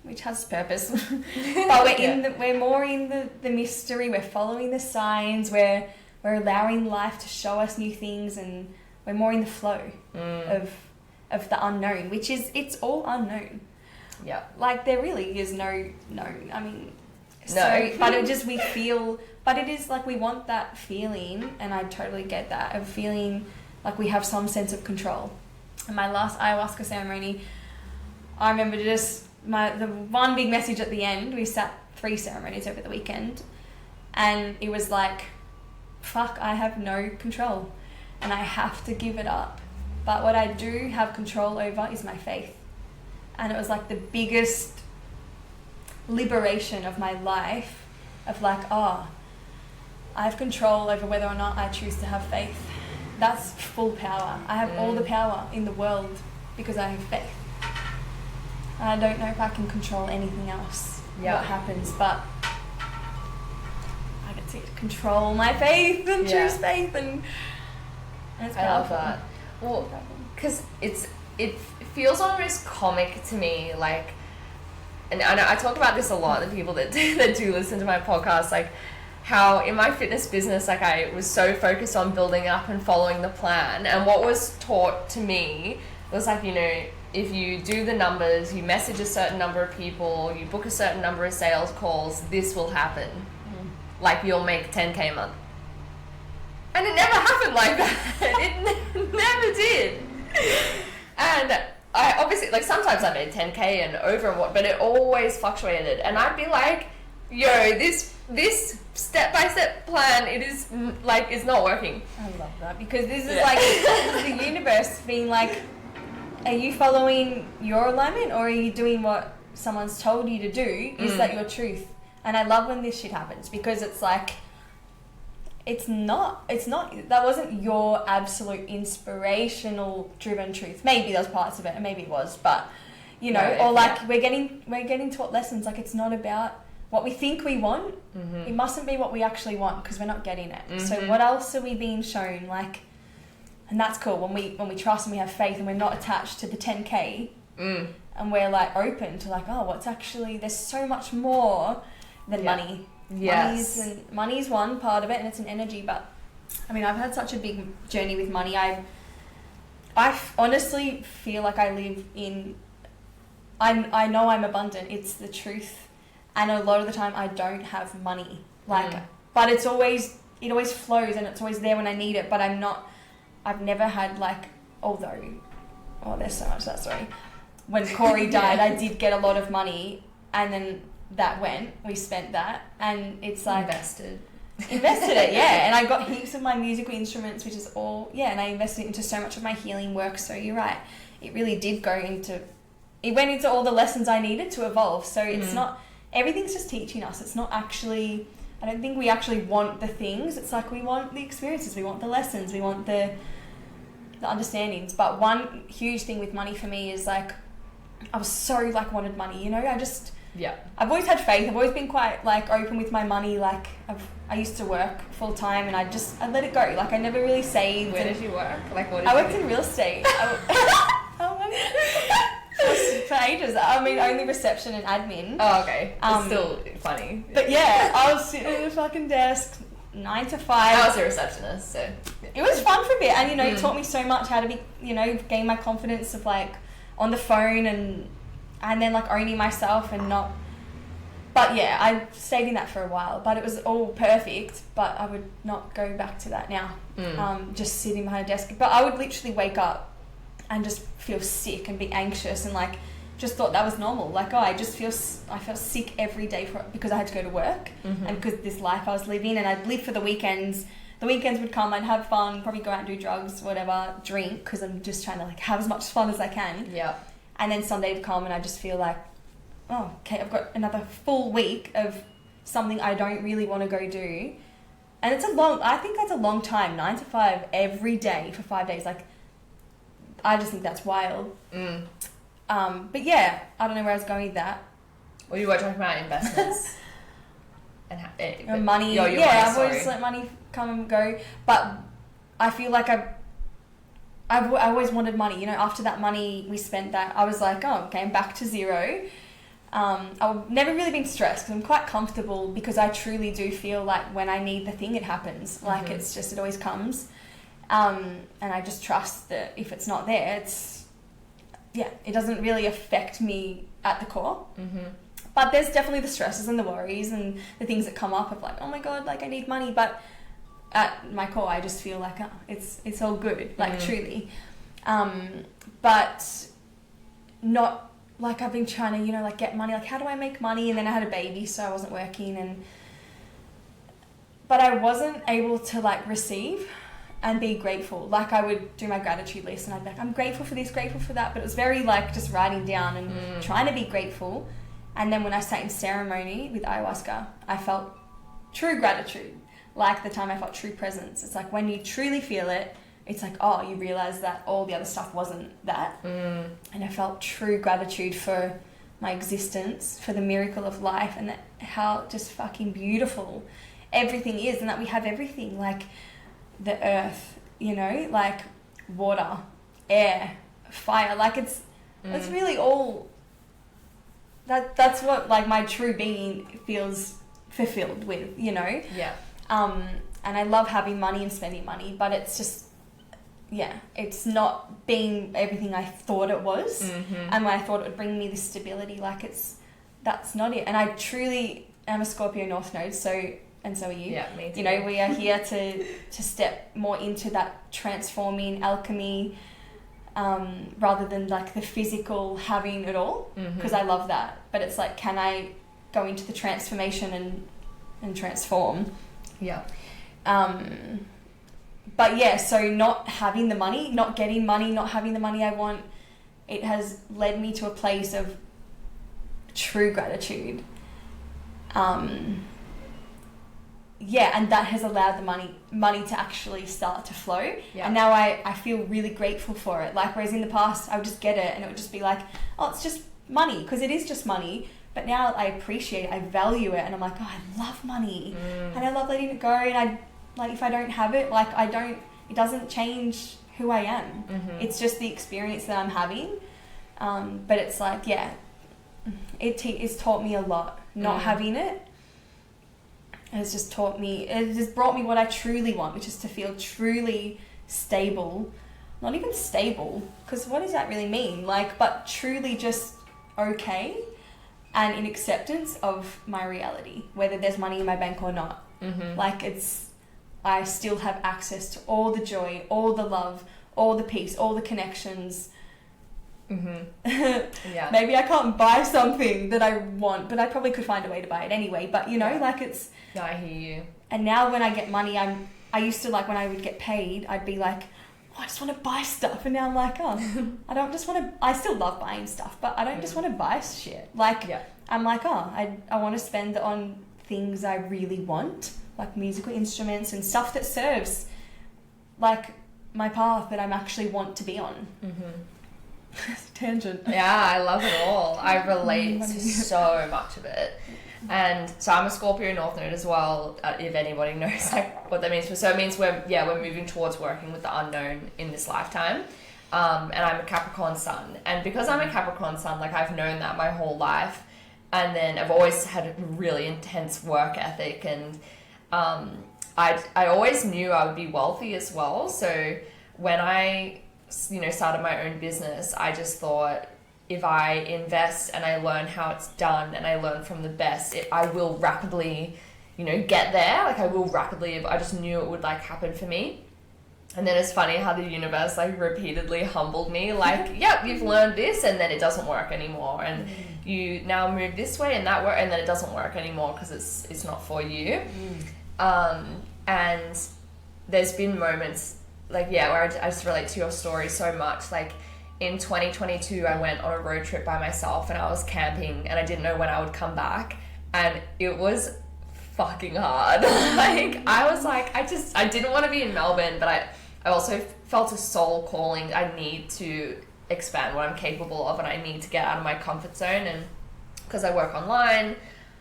which has purpose. But we're more in the mystery. We're following the signs. We're allowing life to show us new things, and we're more in the flow of the unknown, which is, it's all unknown. Yeah. Like there really is no known. I mean, no. But it just, we feel, but it is like we want that feeling, and I totally get that, of feeling like we have some sense of control. In my last ayahuasca ceremony, I remember just the one big message at the end. We sat 3 ceremonies over the weekend, and it was like, fuck, I have no control and I have to give it up. But what I do have control over is my faith. And it was like the biggest liberation of my life, of like, I have control over whether or not I choose to have faith. That's full power. I have all the power in the world because I have faith. I don't know if I can control anything else, what happens, but I get to control my faith and choose faith, and it's powerful. I love that. Well, because it feels almost comic to me, like, and I talk about this a lot, the people that do listen to my podcast, like, how in my fitness business, like, I was so focused on building up and following the plan, and what was taught to me was like, you know, if you do the numbers, you message a certain number of people, you book a certain number of sales calls, this will happen. Like, you'll make 10K a month. And it never happened like that. It never did. And I obviously, like, sometimes I made 10K and over and what, but it always fluctuated. And I'd be like, yo, this step-by-step plan, it is, like, is not working. I love that, because this is like, this is the universe being like, are you following your alignment, or are you doing what someone's told you to do? Is that your truth? And I love when this shit happens, because it's like, it's not, that wasn't your absolute inspirational driven truth. Maybe there was parts of it, and maybe it was, but, you know, or like, we're getting taught lessons, like, it's not about what we think we want. It mustn't be what we actually want, because we're not getting it. So what else are we being shown? Like, and that's cool when we trust and we have faith, and we're not attached to the 10K, and we're like open to like, what's actually, there's so much more than money. Yes. Money's one part of it, and it's an energy, but I mean, I've had such a big journey with money. I honestly feel like I live in, I know I'm abundant, it's the truth, and a lot of the time I don't have money, like, but it always flows, and it's always there when I need it, but I've never had, like, there's so much that story. When Corey died, I did get a lot of money, and then we spent that, and it's like... Invested it, yeah. And I got heaps of my musical instruments, which is all, and I invested it into so much of my healing work, so you're right. It really did it went into all the lessons I needed to evolve, so it's not... Everything's just teaching us. It's not actually... I don't think we actually want the things. It's like we want the experiences, we want the lessons, we want the understandings. But one huge thing with money for me is like, I was so like wanted money, you know. I've always had faith. I've always been quite like open with my money. Like I used to work full time, and I let it go. Like I never really saved. Where did you work? Like what? I worked in real estate. For ages. I mean, only reception and admin. Oh, okay. It's still funny. But yeah, I was sitting at a fucking desk, 9 to 5. I was a receptionist, so it was fun for a bit, and you know, it taught me so much how to be, you know, gain my confidence of like on the phone, and then like owning myself and not. But yeah, I stayed in that for a while, but it was all perfect. But I would not go back to that now. Just sitting behind a desk. But I would literally wake up and just feel sick and be anxious, and like just thought that was normal. Like, I felt sick every day because I had to go to work, and because this life I was living, and I'd live for the weekends the weekends would come, I'd have fun, probably go out and do drugs, whatever, drink, because I'm just trying to like have as much fun as I can. Yeah. And then Sunday would come and I just feel like, oh, okay, I've got another full week of something I don't really want to go do. And I think that's a long time, 9 to 5 every day for 5 days. Like, I just think that's wild. But yeah, I don't know where I was going with that. Well, you were talking about investments. And money. Your money, I've always let money come and go. But I feel like I always wanted money. You know, after that money we spent that, I was like, oh, okay, I'm back to zero. I've never really been stressed because I'm quite comfortable, because I truly do feel like when I need the thing, it happens. Like, it's just, it always comes. And I just trust that if it's not there, it doesn't really affect me at the core. But there's definitely the stresses and the worries and the things that come up of like, oh my God, like I need money. But at my core, I just feel like, oh, it's all good, like truly. But not like I've been trying to, you know, like get money, like how do I make money? And then I had a baby, so I wasn't working, but I wasn't able to like receive and be grateful. Like I would do my gratitude list and I'd be like, I'm grateful for this, grateful for that. But it was very like just writing down and trying to be grateful. And then when I sat in ceremony with ayahuasca, I felt true gratitude. Like the time I felt true presence. It's like when you truly feel it, it's like, oh, you realize that all the other stuff wasn't that. And I felt true gratitude for my existence, for the miracle of life, and that how just fucking beautiful everything is, and that we have everything, like the earth, you know, like water, air, fire, like it's really all that's what like my true being feels fulfilled with, you know. And I love having money and spending money, but it's just it's not being everything I thought it was. And when I thought it would bring me this stability, like that's not it. And I truly am a Scorpio North Node, and so are you. Yeah, me too. You know, we are here to step more into that transforming alchemy, rather than like the physical having it all, because I love that. But it's like, can I go into the transformation and transform? But yeah, so not having the money, not getting money, not having the money I want, it has led me to a place of true gratitude. And that has allowed the money to actually start to flow. And now I feel really grateful for it. Like, whereas in the past, I would just get it and it would just be like, oh, it's just money, because it is just money. But now I appreciate it, I value it, and I'm like, oh, I love money. And I love letting it go, and like, if I don't have it, like, it doesn't change who I am. It's just the experience that I'm having. But it's like, it's taught me a lot. Not having it has just taught me, it has brought me what I truly want, which is to feel truly stable. Not even stable, because what does that really mean? Like, but truly just okay and in acceptance of my reality, whether there's money in my bank or not. Like, I still have access to all the joy, all the love, all the peace, all the connections. Maybe I can't buy something that I want, but I probably could find a way to buy it anyway. But you know, like, it's... Yeah, I hear you. And now when I get money, I used to, like, when I would get paid, I'd be like, oh, I just want to buy stuff. And now I'm like, oh, I don't just want to... I still love buying stuff, but I don't just want to buy shit. Like, I'm like, oh, I want to spend on things I really want, like musical instruments and stuff that serves, like, my path that I'm actually want to be on. Tangent. Yeah, I love it all. I relate to so much of it. And so I'm a Scorpio North Node as well, if anybody knows like what that means. So it means we're moving towards working with the unknown in this lifetime. And I'm a Capricorn Sun. And because I'm a Capricorn Sun, like, I've known that my whole life. And then I've always had a really intense work ethic, and I always knew I would be wealthy as well. So when I started my own business, I just thought, if I invest and I learn how it's done and I learn from the best, I will rapidly, get there. Like, I will rapidly, I just knew it would, like, happen for me. And then it's funny how the universe, like, repeatedly humbled me, like, yep, you've learned this, and then it doesn't work anymore. And you now move this way and that work, and then it doesn't work anymore because it's not for you. And there's been moments like, where I just relate to your story so much. Like in 2022, I went on a road trip by myself and I was camping and I didn't know when I would come back, and it was fucking hard. Like I was like, I didn't want to be in Melbourne, but I also felt a soul calling. I need to expand what I'm capable of and I need to get out of my comfort zone. And because I work online,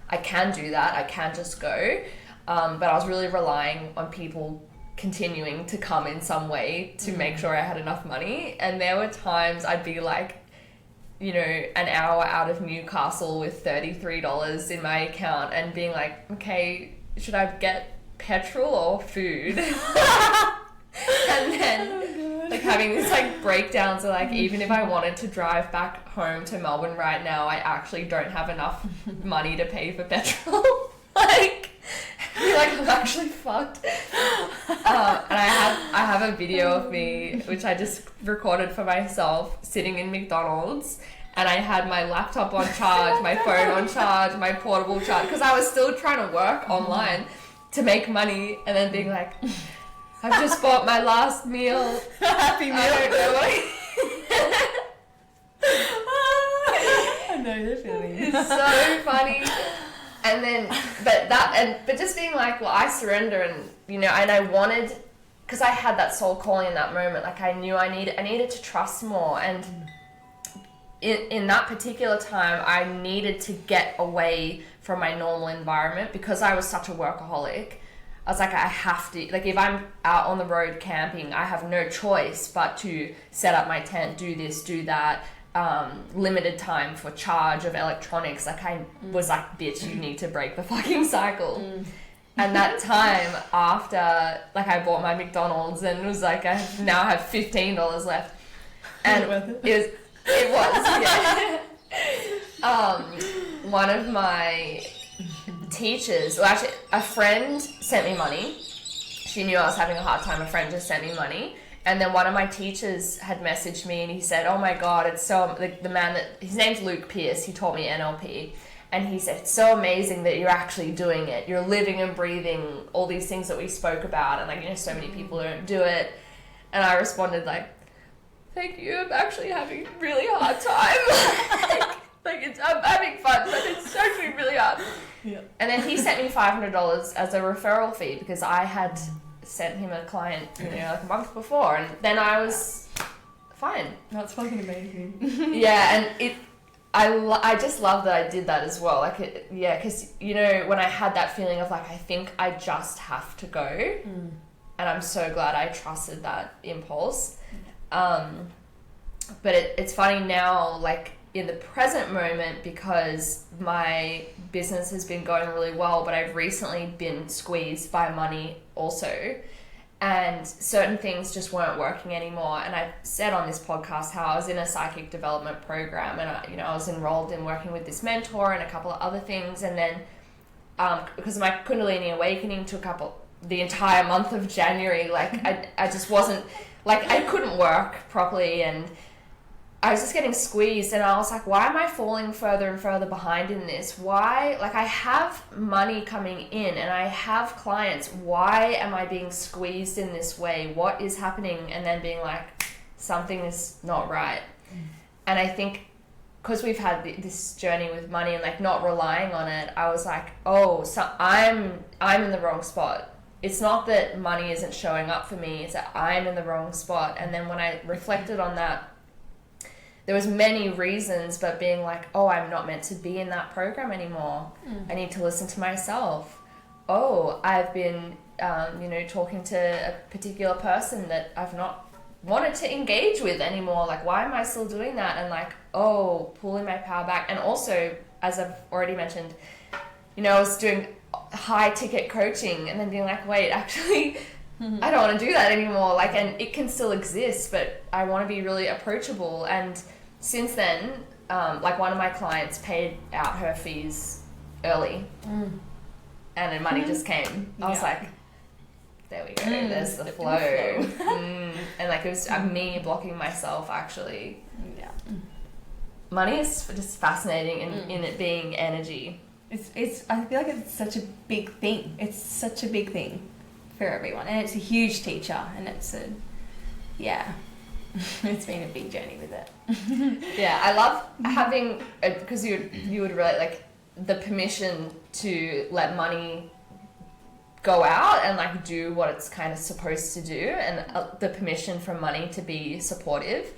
I can do that. I can just go. But I was really relying on people continuing to come in some way to make sure I had enough money. And there were times I'd be like, an hour out of Newcastle with $33 in my account and being like, okay, should I get petrol or food? And then like having this like breakdowns of like, even if I wanted to drive back home to Melbourne right now, I actually don't have enough money to pay for petrol. Like I'm actually fucked. And I have a video of me which I just recorded for myself sitting in McDonald's, and I had my laptop on charge, my phone on charge, my portable charge, because I was still trying to work online to make money, and then being like, I've just bought my last meal. Happy meal. I don't know what I know the feeling. It's so funny. And then, but just being like, well, I surrender, and and I wanted, because I had that soul calling in that moment. Like I knew I needed to trust more, and in that particular time, I needed to get away from my normal environment because I was such a workaholic. I was like, I have to, like, if I'm out on the road camping, I have no choice but to set up my tent, do this, do that. Limited time for charge of electronics. Like I was like, bitch, you need to break the fucking cycle. And that time after, like, I bought my McDonald's and it was like, I now have $15 left, and it was one of my teachers, well, actually a friend sent me money. She knew I was having a hard time. A friend just sent me money. And then one of my teachers had messaged me and he said, oh my God, it's so, the man that, his name's Luke Pierce, he taught me NLP. And he said, it's so amazing that you're actually doing it. You're living and breathing all these things that we spoke about. And like, so many people don't do it. And I responded like, thank you, I'm actually having a really hard time. I'm having fun, but it's actually really hard. Yeah. And then he sent me $500 as a referral fee because I had sent him a client, like a month before, and then I was fine. That's fucking amazing. Yeah, and I just love that I did that as well. Like, because when I had that feeling of like, I think I just have to go, and I'm so glad I trusted that impulse. But it's funny now, like in the present moment, because my business has been going really well, but I've recently been squeezed by money also, and certain things just weren't working anymore. And I said on this podcast how I was in a psychic development program, and I was enrolled in working with this mentor and a couple of other things, and then because my Kundalini awakening took up the entire month of January, like I just wasn't, like, I couldn't work properly, and I was just getting squeezed, and I was like, why am I falling further and further behind in this? Why? Like, I have money coming in and I have clients. Why am I being squeezed in this way? What is happening? And then being like, something is not right. And I think because we've had this journey with money and like not relying on it, I was like, oh, so I'm in the wrong spot. It's not that money isn't showing up for me, it's that I'm in the wrong spot. And then when I reflected on that, there was many reasons, but being like, oh, I'm not meant to be in that program anymore. I need to listen to myself. Oh, I've been, talking to a particular person that I've not wanted to engage with anymore. Like, why am I still doing that? And like, oh, pulling my power back. And also, as I've already mentioned, I was doing high ticket coaching and then being like, wait, actually, I don't want to do that anymore. Like, and it can still exist, but I want to be really approachable. And since then, like one of my clients paid out her fees early, and then money just came. I was like, there we go. There's the flow. And like, it was me blocking myself actually. Yeah. Money is just fascinating in it being energy. It's. I feel like it's such a big thing. It's such a big thing for for everyone. And it's a huge teacher, and it's it's been a big journey with it. Yeah, I love having, because you would relate, like, the permission to let money go out and like do what it's kind of supposed to do, and the permission from money to be supportive.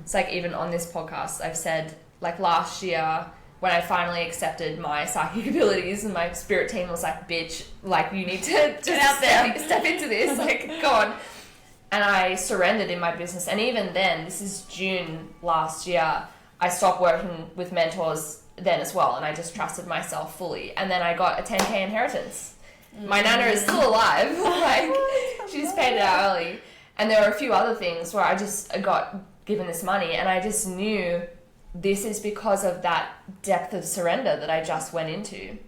It's like, even on this podcast, I've said, like, last year when I finally accepted my psychic abilities and my spirit team was like, bitch, like, you need to just step into this, like, go on. And I surrendered in my business. And even then, this is June last year, I stopped working with mentors then as well, and I just trusted myself fully. And then I got a 10K inheritance. My nana is still alive. Like, she's paid it out early. And there were a few other things where I got given this money, and I just knew this is because of that depth of surrender that I just went into.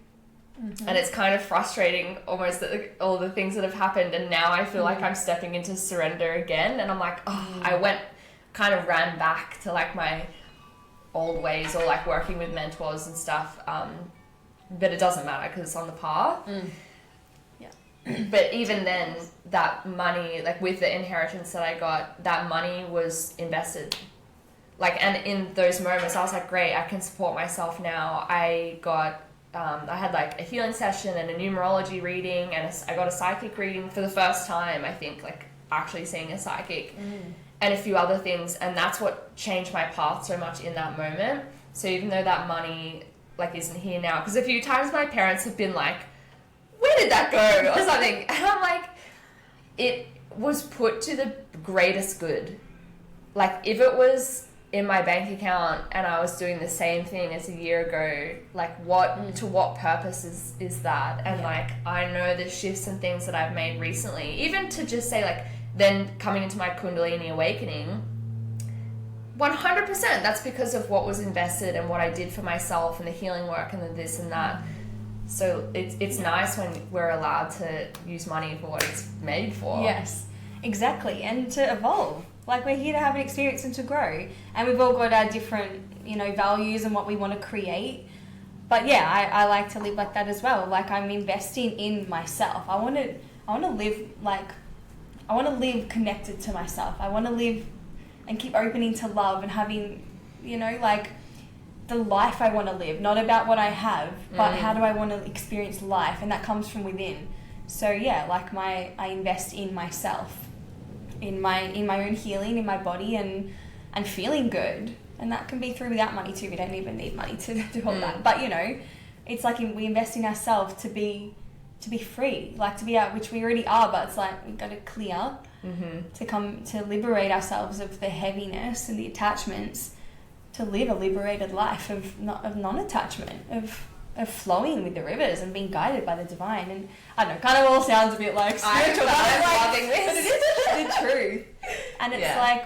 And it's kind of frustrating almost that, like, all the things that have happened, and now I feel like I'm stepping into surrender again, and I'm like, I ran back to like my old ways, or like working with mentors and stuff, but it doesn't matter because it's on the path. But even then, that money, like with the inheritance that I got, that money was invested. Like, and in those moments I was like, great, I can support myself now. I had like a healing session and a numerology reading, and I got a psychic reading for the first time, I think, like actually seeing a psychic, and a few other things. And that's what changed my path so much in that moment. So even though that money like isn't here now, because a few times my parents have been like, where did that go, or something, and I'm like, it was put to the greatest good. Like, if it was in my bank account and I was doing the same thing as a year ago, like, to what purpose is that? And like, I know the shifts and things that I've made recently, even to just say, like, then coming into my Kundalini awakening, 100%, that's because of what was invested and what I did for myself and the healing work and the this and that. So it's nice when we're allowed to use money for what it's made for. Yes, exactly. And to evolve. Like, we're here to have an experience and to grow. And we've all got our different, values and what we want to create. But yeah, I like to live like that as well. Like, I'm investing in myself. I want to live connected to myself. I want to live and keep opening to love and having, the life I want to live, not about what I have, but how do I want to experience life, and that comes from within. So yeah, like, I invest in myself, in my own healing, in my body, and feeling good, and that can be through without money too. We don't even need money to do all that, but it's like we invest in ourselves to be free, like to be out, which we already are, but it's like we've got to clear to come to liberate ourselves of the heaviness and the attachments, to live a liberated life of non-attachment, of flowing with the rivers and being guided by the divine. And I don't know, kind of all sounds a bit like spiritual, I'm loving this. But it is the truth. And it's like,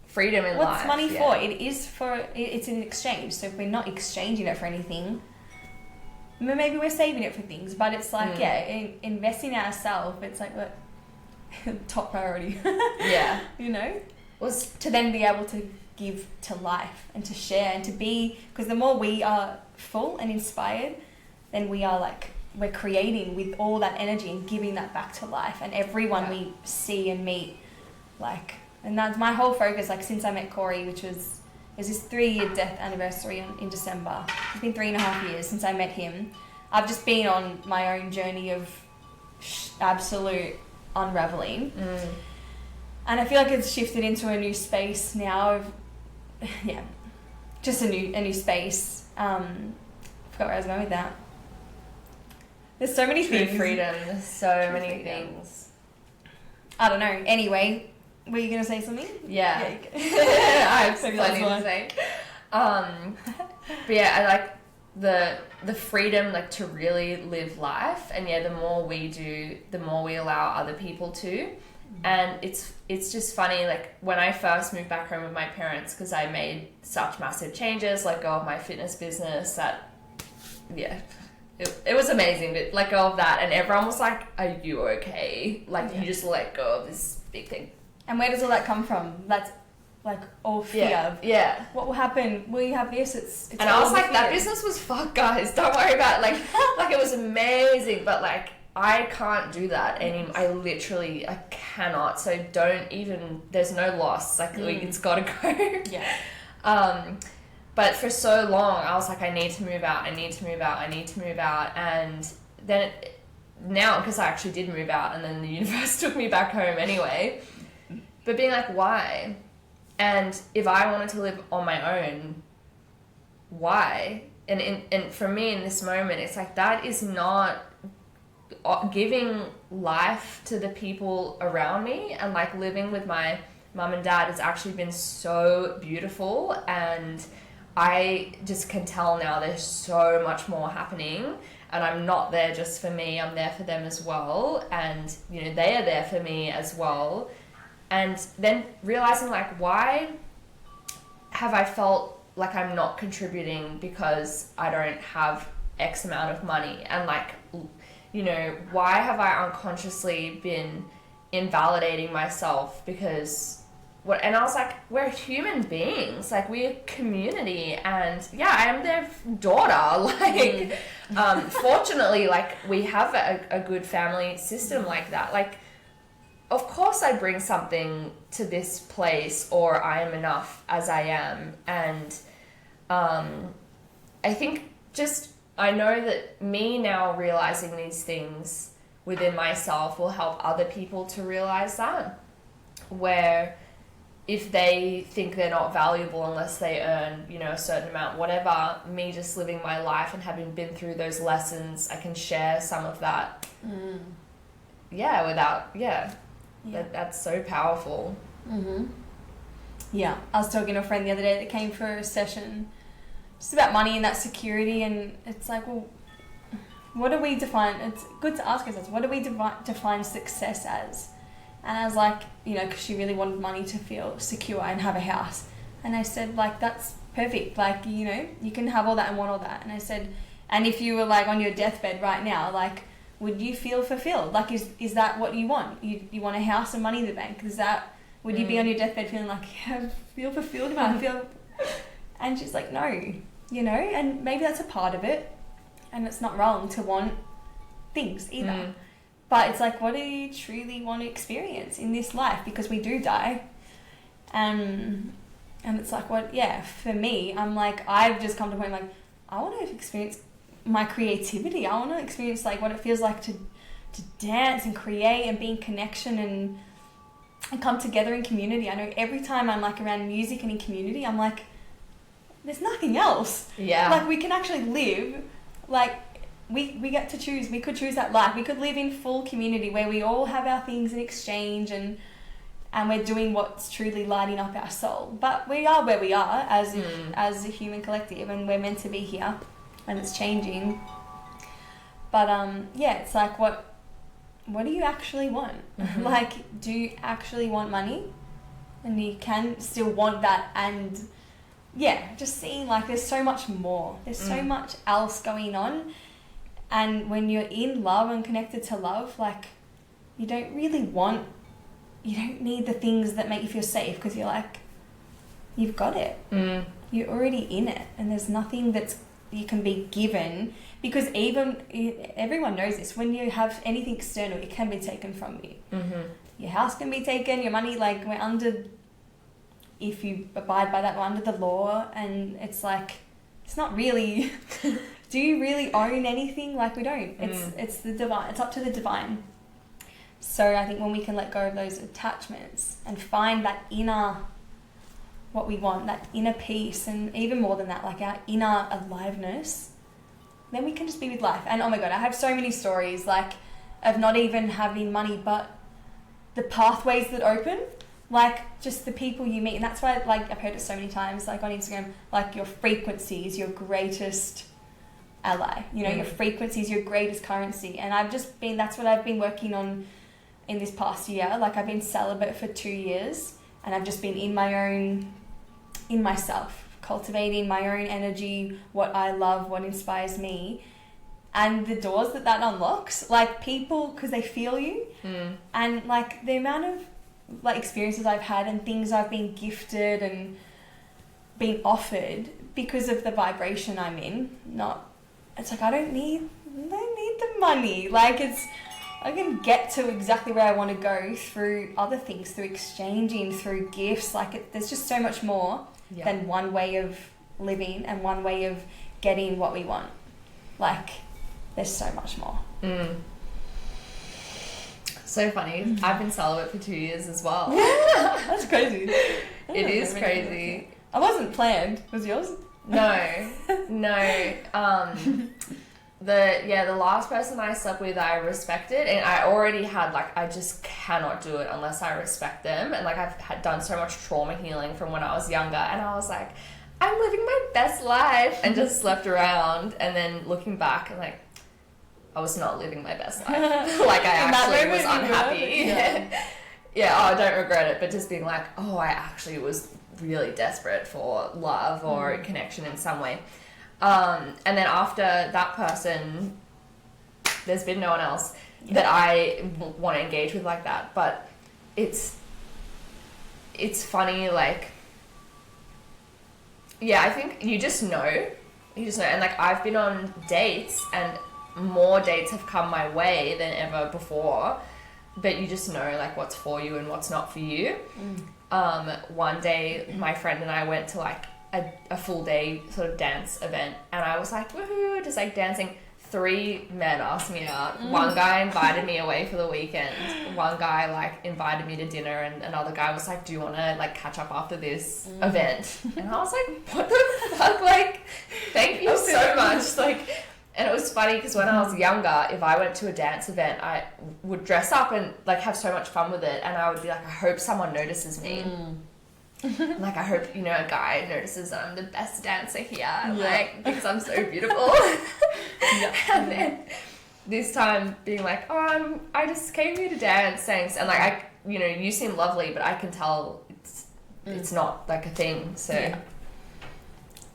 freedom in life. What's money for? It is it's an exchange. So if we're not exchanging it for anything, maybe we're saving it for things. But it's like, investing in ourselves, it's like what top priority. Was to then be able to give to life and to share and to be, because the more we are full and inspired, then we're creating with all that energy and giving that back to life, and everyone we see and meet, and that's my whole focus. Like, since I met Corey, which was his 3-year death anniversary in December, it's been 3.5 years since I met him. I've just been on my own journey of absolute unraveling, and I feel like it's shifted into a new space now of just a new space. Forgot where I was going with that. There's so many things. Freedom. There's so many things. I don't know. Anyway, were you going to say something? Yeah. I have plenty to say. But yeah, I like the freedom, like, to really live life. And the more we do, the more we allow other people to. And it's just funny, like, when I first moved back home with my parents, because I made such massive changes, let go of my fitness business, that it was amazing to let go of that, and everyone was like, are you okay? Like, you just let go of this big thing. And where does all that come from? That's like all fear. What will happen? Will you have this? It's and I was like, that business was fucked, guys, don't worry about it. Like it was amazing, but like, I can't do that anymore. I cannot. So don't even, there's no loss. Like, it's got to go. Yeah. But for so long, I was like, I need to move out. And then now, because I actually did move out, and then the universe took me back home anyway. But being like, why? And if I wanted to live on my own, why? And for me in this moment, it's like, that is not giving life to the people around me. And like, living with my mum and dad has actually been so beautiful, and I just can tell now there's so much more happening, and I'm not there just for me, I'm there for them as well, and you know, they are there for me as well. And then realizing, like, why have I felt like I'm not contributing because I don't have X amount of money? And like, you know, why have I unconsciously been invalidating myself because what? And I was like, we're human beings, like, we're community, and yeah, I am their daughter, like, fortunately, like, we have a good family system like that. Like, of course I bring something to this place, or I am enough as I am. And I think just, I know that me now realizing these things within myself will help other people to realize that, where if they think they're not valuable unless they earn, you know, a certain amount, whatever, me just living my life and having been through those lessons, I can share some of that. That's so powerful. Yeah, I was talking to a friend the other day that came for a session just about money and that security, and it's like, well, what do we define? It's good to ask ourselves, what do we define success as? And I was like, you know, because she really wanted money to feel secure and have a house. And I said, like, that's perfect. Like, you know, you can have all that and want all that. And I said, and if you were like on your deathbed right now, like, would you feel fulfilled? Like, is that what you want? You want a house and money in the bank? Is that, would you be on your deathbed feeling like, yeah, I feel fulfilled about it? And she's like, no, you know, and maybe that's a part of it. And it's not wrong to want things either. But it's like, what do you truly want to experience in this life? Because we do die. And it's like, what, yeah, for me, I'm like, I've just come to a point like, I want to experience my creativity. I want to experience like what it feels like to dance and create and be in connection and come together in community. I know every time I'm like around music and in community, I'm like, there's nothing else. Yeah. Like, we can actually live, like, we get to choose. We could choose that life. We could live in full community where we all have our things in exchange and we're doing what's truly lighting up our soul. But we are where we are as a human collective, and we're meant to be here, and it's changing. But yeah, it's like, what do you actually want? Like, do you actually want money? And you can still want that, and yeah, just seeing like there's so much more. There's so much else going on. And when you're in love and connected to love, like, you don't need the things that make you feel safe, because you're like, you've got it. You're already in it, and there's nothing that's you can be given, because everyone knows this, when you have anything external, it can be taken from you. Your house can be taken, your money, like, we're under, if you abide by that, we're under the law, and it's like, it's not really do you really own anything? Like, we don't. It's the divine. It's up to the divine. So I think when we can let go of those attachments and find that inner, what we want, that inner peace, and even more than that, like our inner aliveness, then we can just be with life. And oh my God, I have so many stories, like, of not even having money, but the pathways that open, like, just the people you meet. And that's why, like, I've heard it so many times, like on Instagram, like, your frequency is your greatest ally, you know, your frequency is your greatest currency. And that's what I've been working on in this past year. Like, I've been celibate for 2 years, and I've just been in myself, cultivating my own energy, what I love, what inspires me, and the doors that unlocks, like, people, because they feel you, and like the amount of like experiences I've had and things I've been gifted and been offered because of the vibration I'm in. It's like, I don't need the money. Like, I can get to exactly where I want to go through other things, through exchanging, through gifts. Like, there's just so much more than one way of living and one way of getting what we want. Like, there's so much more. So funny. I've been celibate for 2 years as well. That's crazy. It is crazy. I wasn't planned. Was yours? No. The last person I slept with, I respected, and I already had, like, I just cannot do it unless I respect them. And, like, I've done so much trauma healing from when I was younger, and I was like, I'm living my best life, and just slept around. And then looking back, and like, I was not living my best life. Like, I actually was unhappy. I don't regret it, but just being like, oh, I actually was really desperate for love or connection in some way. And then after that person, there's been no one else that I want to engage with like that. But it's funny, like, I think you just know. And like, I've been on dates, and more dates have come my way than ever before, but you just know, like, what's for you and what's not for you. One day my friend and I went to like a full day sort of dance event, and I was like, woohoo, just like dancing. 3 men asked me out. One guy invited me away for the weekend. One guy like invited me to dinner, and another guy was like, do you want to like catch up after this event? And I was like, what the fuck? Like, thank you so much. Like, and it was funny because when I was younger, if I went to a dance event, I would dress up and like have so much fun with it, and I would be like, I hope someone notices me. Like, I hope, you know, a guy notices I'm the best dancer here, like, because I'm so beautiful. And then this time being like, oh, I just came here to dance, thanks. And like, you seem lovely, but I can tell it's not like a thing. So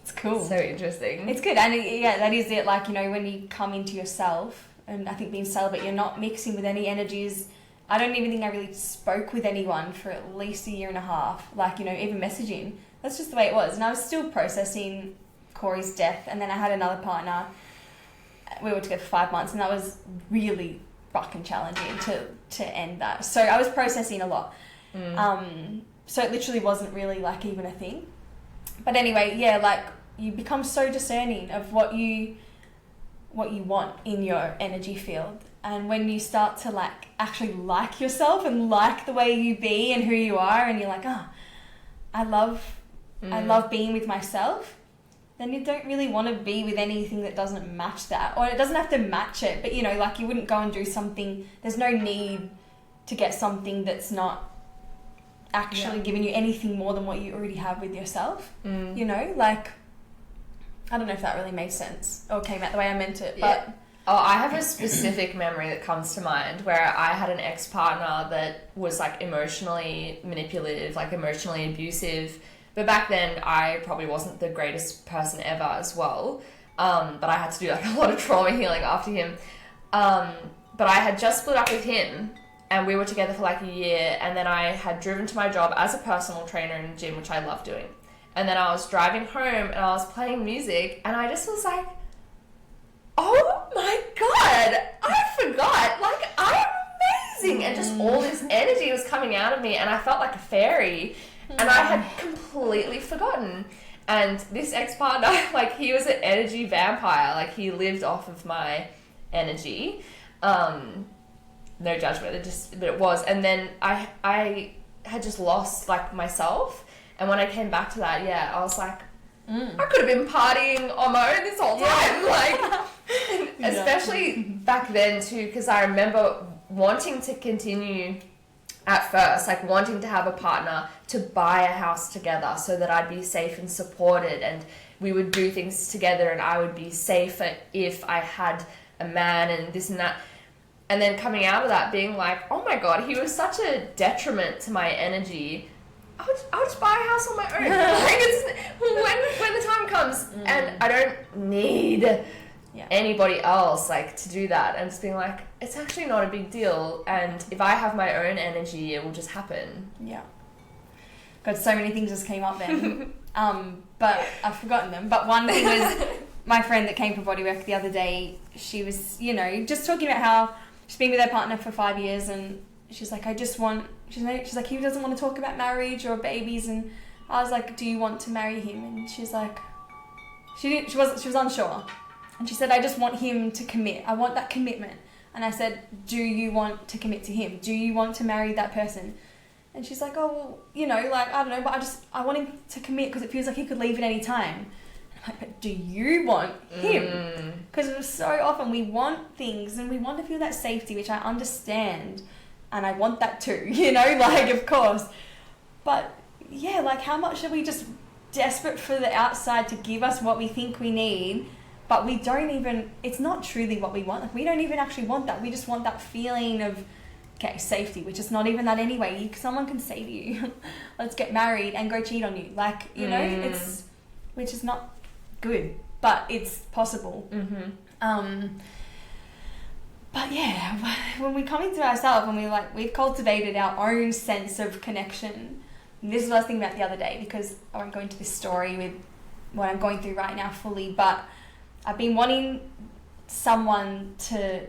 it's cool. So interesting. It's good. And that is it. Like, you know, when you come into yourself, and I think being celibate, you're not mixing with any energies. I don't even think I really spoke with anyone for at least 1.5 years. Like, you know, even messaging. That's just the way it was. And I was still processing Corey's death. And then I had another partner. We were together for 5 months, and that was really fucking challenging to end that. So I was processing a lot. So it literally wasn't really like even a thing. But anyway, like, you become so discerning of what you want in your energy field. And when you start to like actually like yourself and like the way you be and who you are, and you're like, I love being with myself, then you don't really want to be with anything that doesn't match that. Or it doesn't have to match it, but, you know, like, you wouldn't go and do something. There's no need to get something that's not actually giving you anything more than what you already have with yourself. You know, like, I don't know if that really made sense or came out the way I meant it, but... Oh, I have a specific memory that comes to mind where I had an ex-partner that was like emotionally manipulative, like emotionally abusive. But back then I probably wasn't the greatest person ever as well. But I had to do like a lot of trauma healing after him. But I had just split up with him, and we were together for like 1 year. And then I had driven to my job as a personal trainer in a gym, which I love doing. And then I was driving home and I was playing music, and I just was like, oh my god, I forgot, like, I'm amazing, and just all this energy was coming out of me, and I felt like a fairy, and I had completely forgotten. And this ex-partner, like, he was an energy vampire, like, he lived off of my energy. No judgment, but it was. And then I had just lost, like, myself, and when I came back to that, I was like, I could have been partying on my own this whole time, like, especially back then too, because I remember wanting to continue at first, like wanting to have a partner, to buy a house together so that I'd be safe and supported, and we would do things together, and I would be safer if I had a man and this and that. And then coming out of that being like, oh my god, he was such a detriment to my energy. I'll just buy a house on my own. Like, it's, when the time comes, and I don't need anybody else like to do that. And just being like, it's actually not a big deal. And if I have my own energy, it will just happen. Yeah. God, so many things just came up then. But I've forgotten them. But one thing was my friend that came for bodywork the other day, she was, you know, just talking about how she's been with her partner for 5 years, and she's like, she's like, he doesn't want to talk about marriage or babies, and I was like, do you want to marry him? And she's like, she was unsure, and she said, I just want him to commit. I want that commitment. And I said, do you want to commit to him? Do you want to marry that person? And she's like, oh, well, you know, like, I don't know, but I want him to commit because it feels like he could leave at any time. Like, but do you want him? Because so often we want things and we want to feel that safety, which I understand, and I want that too, you know, like, of course. But yeah, like, how much are we just desperate for the outside to give us what we think we need, but we don't even, it's not truly what we want. Like, we don't even actually want that. We just want that feeling of, okay, safety, which is not even that anyway. Someone can say to you, let's get married, and go cheat on you. Like, you know, it's, which is not good, but it's possible. But yeah, when we come into ourselves, when we've cultivated our own sense of connection. And this is what I was thinking about the other day, because I won't go into this story with what I'm going through right now fully, but I've been wanting someone to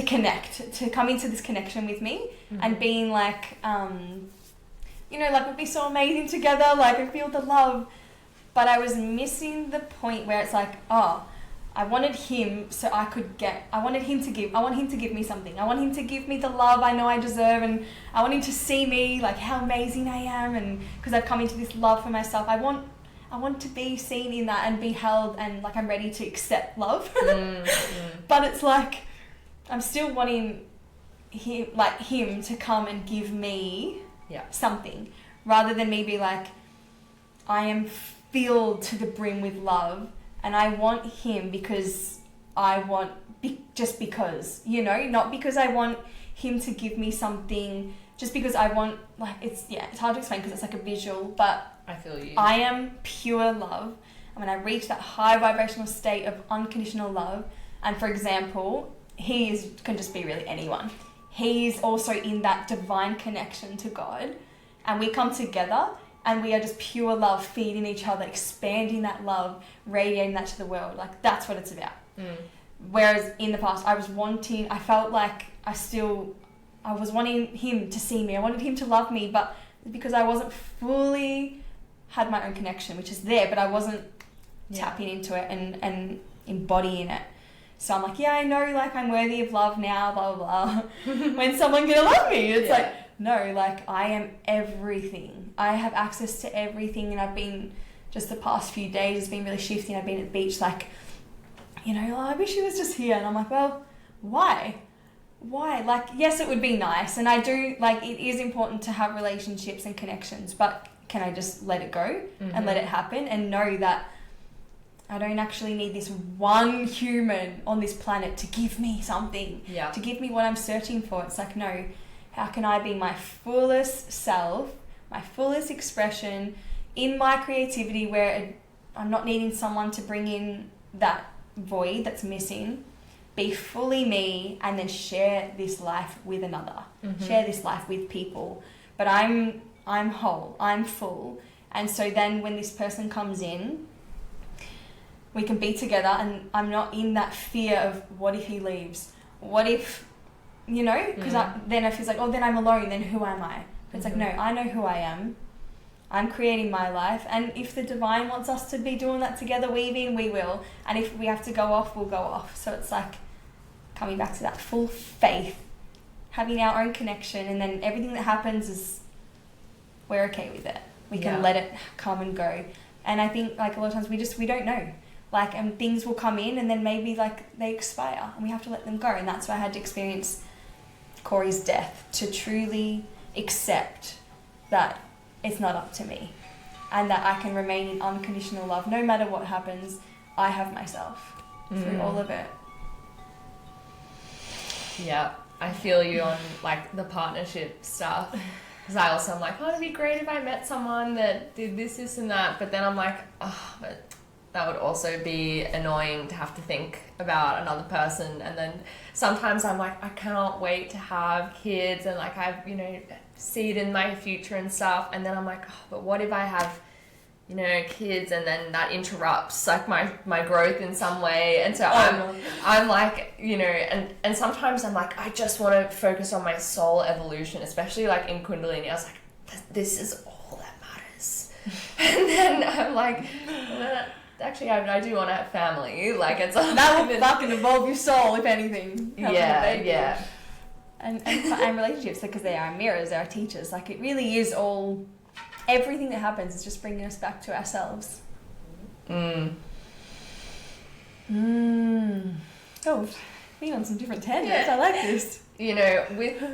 connect, to come into this connection with me, and being like, you know, like, we'd be so amazing together, like, I feel the love. But I was missing the point where it's like, oh, I wanted him so I could I want him to give me something. I want him to give me the love I know I deserve, and I want him to see me, like, how amazing I am, and because I've come into this love for myself. I want to be seen in that and be held, and like, I'm ready to accept love. But it's like, I'm still wanting him to come and give me something, rather than me be like, I am filled to the brim with love, and I want him because I want, just because, you know, not because I want him to give me something, just because I want, like, it's hard to explain because it's like a visual, but I feel you. I am pure love, and when I reach that high vibrational state of unconditional love, and for example, can just be really anyone. He's also in that divine connection to God, and we come together and we are just pure love, feeding each other, expanding that love, radiating that to the world. Like, that's what it's about. Whereas in the past, I felt like I was wanting him to see me. I wanted him to love me, but because I wasn't fully had my own connection, which is there, but I wasn't tapping into it and embodying it. So I'm like, I know, like, I'm worthy of love now, blah, blah, blah. When's someone gonna love me? It's like, no, like, I am everything. I have access to everything, and I've been, just the past few days, it's been really shifting. I've been at the beach, like, you know, I wish he was just here. And I'm like, well, why? Like, yes, it would be nice. And I do, like, it is important to have relationships and connections, but can I just let it go and let it happen and know that I don't actually need this one human on this planet to give me something, to give me what I'm searching for. It's like, no, how can I be my fullest self, my fullest expression in my creativity, where I'm not needing someone to bring in that void that's missing, be fully me, and then share this life with another, share this life with people. But I'm whole, I'm full. And so then when this person comes in, we can be together, and I'm not in that fear of, what if he leaves? What if, you know? Because then I feel like, oh, then I'm alone, then who am I? But it's like, no, I know who I am. I'm creating my life, and if the divine wants us to be doing that together, weaving, we will. And if we have to go off, we'll go off. So it's like coming back to that full faith, having our own connection, and then everything that happens is, we're okay with it. We can let it come and go. And I think, like, a lot of times we don't know. Like, and things will come in, and then maybe, like, they expire, and we have to let them go. And that's why I had to experience Corey's death, to truly accept that it's not up to me, and that I can remain in unconditional love no matter what happens. I have myself through all of it. Yeah, I feel you on, like, the partnership stuff, because I also am like, oh, it'd be great if I met someone that did this and that, but then I'm like, oh, but that would also be annoying to have to think about another person. And then sometimes I'm like, I cannot wait to have kids, and, like, I've, you know, see it in my future and stuff. And then I'm like, oh, but what if I have you know, kids, and then that interrupts like my growth in some way. And so I'm like, you know, and sometimes I'm like, I just want to focus on my soul evolution, especially like in Kundalini. I was like, this is all that matters. And then I'm like, actually, I do want to have family. Like, it's that will fucking evolve your soul, if anything. Yeah. And relationships, because they are mirrors, they are teachers. Like, it really is all. Everything that happens is just bringing us back to ourselves. Oh, we've been on some different tangents. I like this. You know,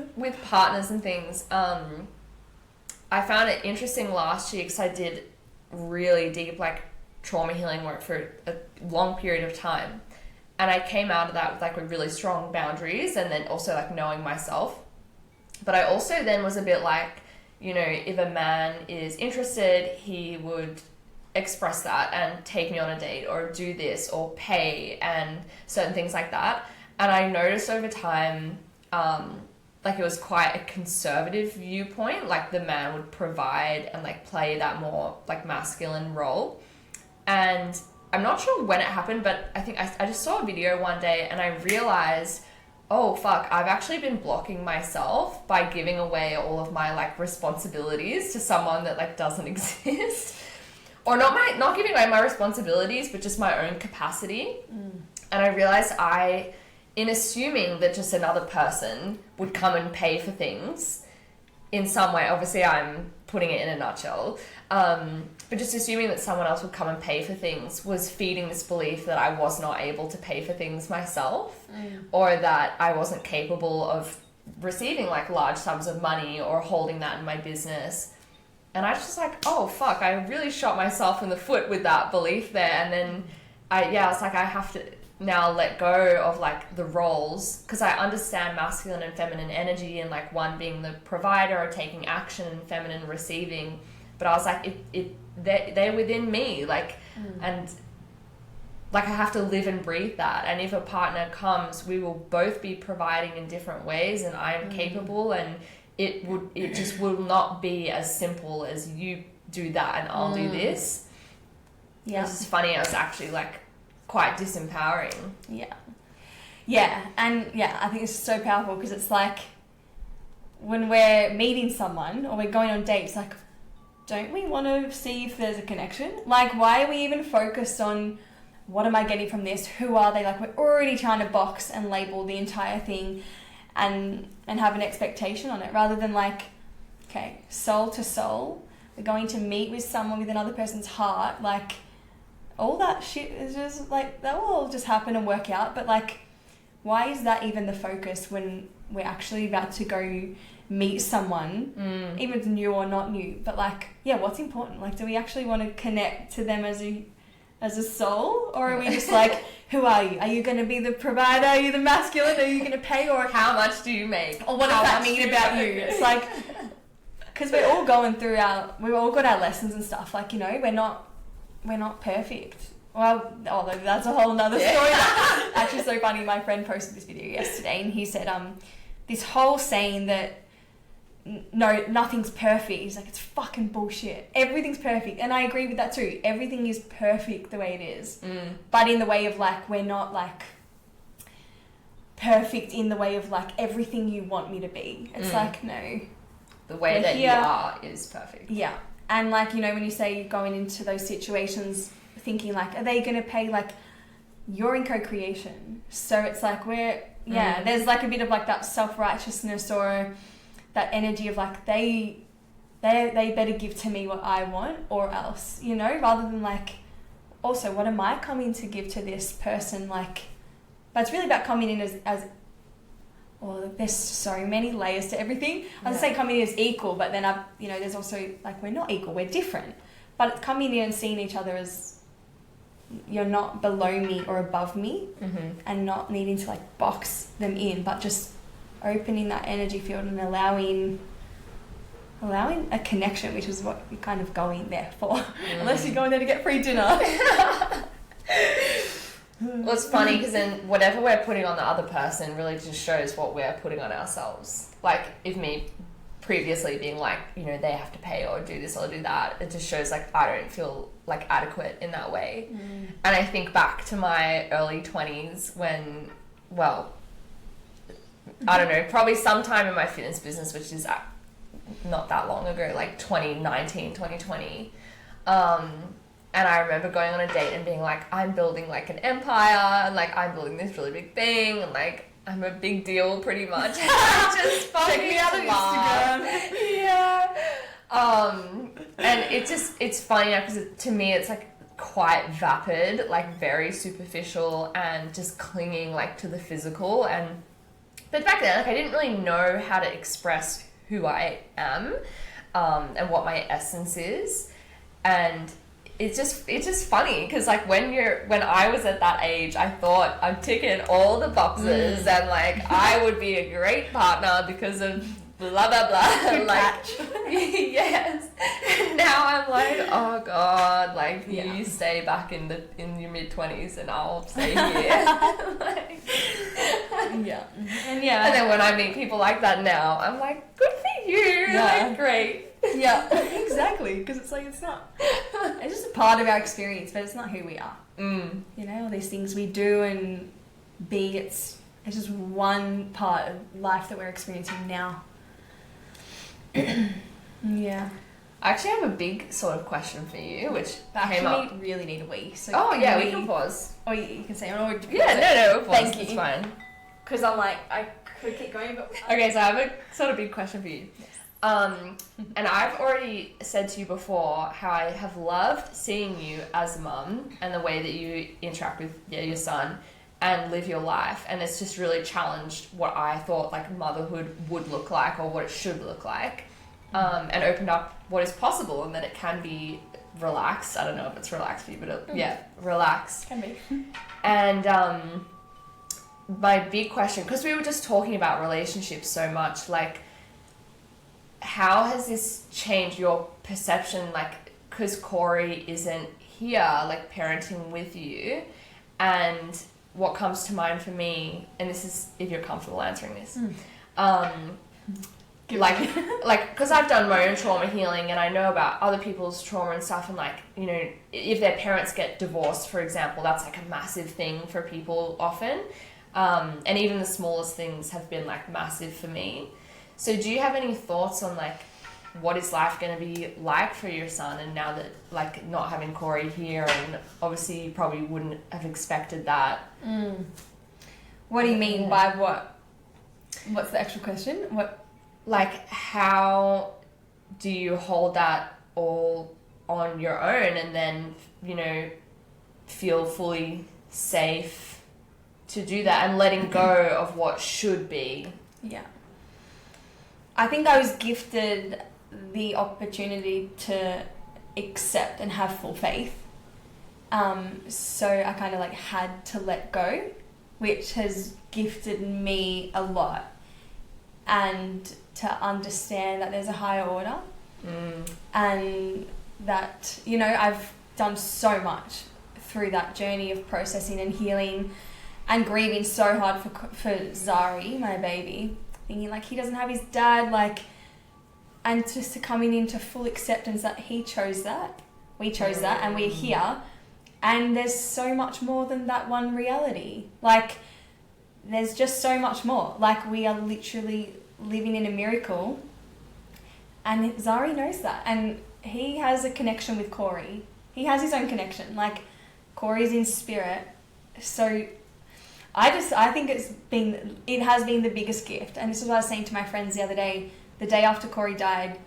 with partners and things, I found it interesting last year because I did really deep, like, trauma healing work for a long period of time. And I came out of that with, like, really strong boundaries and then also, like, knowing myself. But I also then was a bit like, you know, if a man is interested, he would express that and take me on a date or do this or pay and certain things like that. And I noticed over time, like, it was quite a conservative viewpoint. Like, the man would provide and, like, play that more, like, masculine role. And I'm not sure when it happened, but I think I just saw a video one day and I realized, oh fuck, I've actually been blocking myself by giving away all of my, like, responsibilities to someone that, like, doesn't exist. Or not giving away my responsibilities, but just my own capacity. And I realized in assuming that just another person would come and pay for things in some way, obviously I'm putting it in a nutshell, but just assuming that someone else would come and pay for things was feeding this belief that I was not able to pay for things myself, or that I wasn't capable of receiving, like, large sums of money or holding that in my business. And I was just like, oh fuck, I really shot myself in the foot with that belief there. And then I was like, I have to now let go of, like, the roles, because I understand masculine and feminine energy, and, like, one being the provider or taking action and feminine receiving. But I was like, they're within me, like, and, like, I have to live and breathe that. And if a partner comes, we will both be providing in different ways, and I am capable, and it just will not be as simple as you do that and I'll do this. Yeah, it's just funny. I was actually, like, quite disempowering. Yeah, and I think it's so powerful because it's like when we're meeting someone or we're going on dates, like, don't we want to see if there's a connection? Like, why are we even focused on what am I getting from this? Who are they? Like, we're already trying to box and label the entire thing and have an expectation on it, rather than, like, okay, soul to soul, we're going to meet with someone with another person's heart. Like, all that shit is just, like, that will all just happen and work out. But, like, why is that even the focus when we're actually about to go meet someone, even if it's new or not new? But, like, yeah, what's important? Like, do we actually want to connect to them as a soul? Or are we just like, who are you? Are you going to be the provider? Are you the masculine? Are you going to pay? Or how much do you make? Or what does that mean about you? It's like, because we're all going through we've all got our lessons and stuff. Like, you know, we're not perfect. Well, although that's a whole nother story. Actually, so funny. My friend posted this video yesterday, and he said, this whole saying that no, nothing's perfect. He's like, it's fucking bullshit. Everything's perfect. And I agree with that too. Everything is perfect the way it is. But in the way of, like, we're not, like, perfect in the way of, like, everything you want me to be. It's like, no. The way that you are is perfect. Yeah. And, like, you know, when you say going into those situations thinking, like, are they going to pay? Like, you're in co-creation. So it's like there's, like, a bit of, like, that self-righteousness or that energy of, like, they better give to me what I want or else, you know, rather than, like, also, what am I coming to give to this person? Like, but it's really about coming in as there's so many layers to everything. I would say coming in as equal, but then there's also, like, we're not equal, we're different. But it's coming in and seeing each other as, you're not below me or above me, and not needing to, like, box them in, but just opening that energy field and allowing a connection, which is what you're kind of going there for, unless you're going there to get free dinner. Well, it's funny because then whatever we're putting on the other person really just shows what we're putting on ourselves. Like, if me previously being like, you know, they have to pay or do this or do that. It just shows like I don't feel like adequate in that way. And I think back to my early 20s when, well, I don't know, probably sometime in my fitness business, which is not that long ago, like 2019, 2020. And I remember going on a date and being like, I'm building like an empire, and like I'm building this really big thing, and like I'm a big deal pretty much. Just fucking check me out on Instagram. Yeah. And it's funny now because to me it's like quite vapid, like very superficial and just clinging like to the physical. But back then, like I didn't really know how to express who I am, and what my essence is, and it's just funny because like when I was at that age, I thought I'm ticking all the boxes and like I would be a great partner because of blah blah blah. Like yes. And now I'm like, oh god, like you stay back in your mid-20s and I'll stay here. Like, and then when I meet people like that now, I'm like, good for you. Like great. Yeah, exactly. Because it's like it's just a part of our experience, but it's not who we are. You know, all these things we do and be. It's just one part of life that we're experiencing now. Yeah. I actually have a big sort of question for you, which came up. Really need a wee. So we can pause. Or you can say, or no, pause. Thank you. It's fine. Because I'm like, I could keep going, but okay. So I have a sort of big question for you. Yes. And I've already said to you before how I have loved seeing you as a mum and the way that you interact with your son and live your life, and it's just really challenged what I thought like motherhood would look like or what it should look like, and opened up what is possible and that it can be relaxed. I don't know if it's relaxed for you, but relaxed. Can be. And my big question, because we were just talking about relationships so much, like how has this changed your perception, like because Corey isn't here like parenting with you, and what comes to mind for me, and this is if you're comfortable answering this, like because I've done my own trauma healing and I know about other people's trauma and stuff, and like, you know, if their parents get divorced, for example, that's like a massive thing for people often, and even the smallest things have been like massive for me. So do you have any thoughts on like what is life going to be like for your son, and now that like not having Corey here, and obviously you probably wouldn't have expected that. What do you mean by what? What's the actual question? What? Like how do you hold that all on your own and then, you know, feel fully safe to do that and letting go of what should be? Yeah. I think I was gifted the opportunity to accept and have full faith. So I kind of like had to let go, which has gifted me a lot. And to understand that there's a higher order. And that, you know, I've done so much through that journey of processing and healing and grieving so hard for Zari, my baby. Thinking like he doesn't have his dad, like, and just to coming into full acceptance that he chose that, we chose that, and we're here, and there's so much more than that one reality. Like, there's just so much more. Like, we are literally living in a miracle, and Zari knows that, and he has a connection with Corey. He has his own connection. Like, Corey's in spirit, so. I think it has been the biggest gift. And this is what I was saying to my friends the other day. The day after Corey died,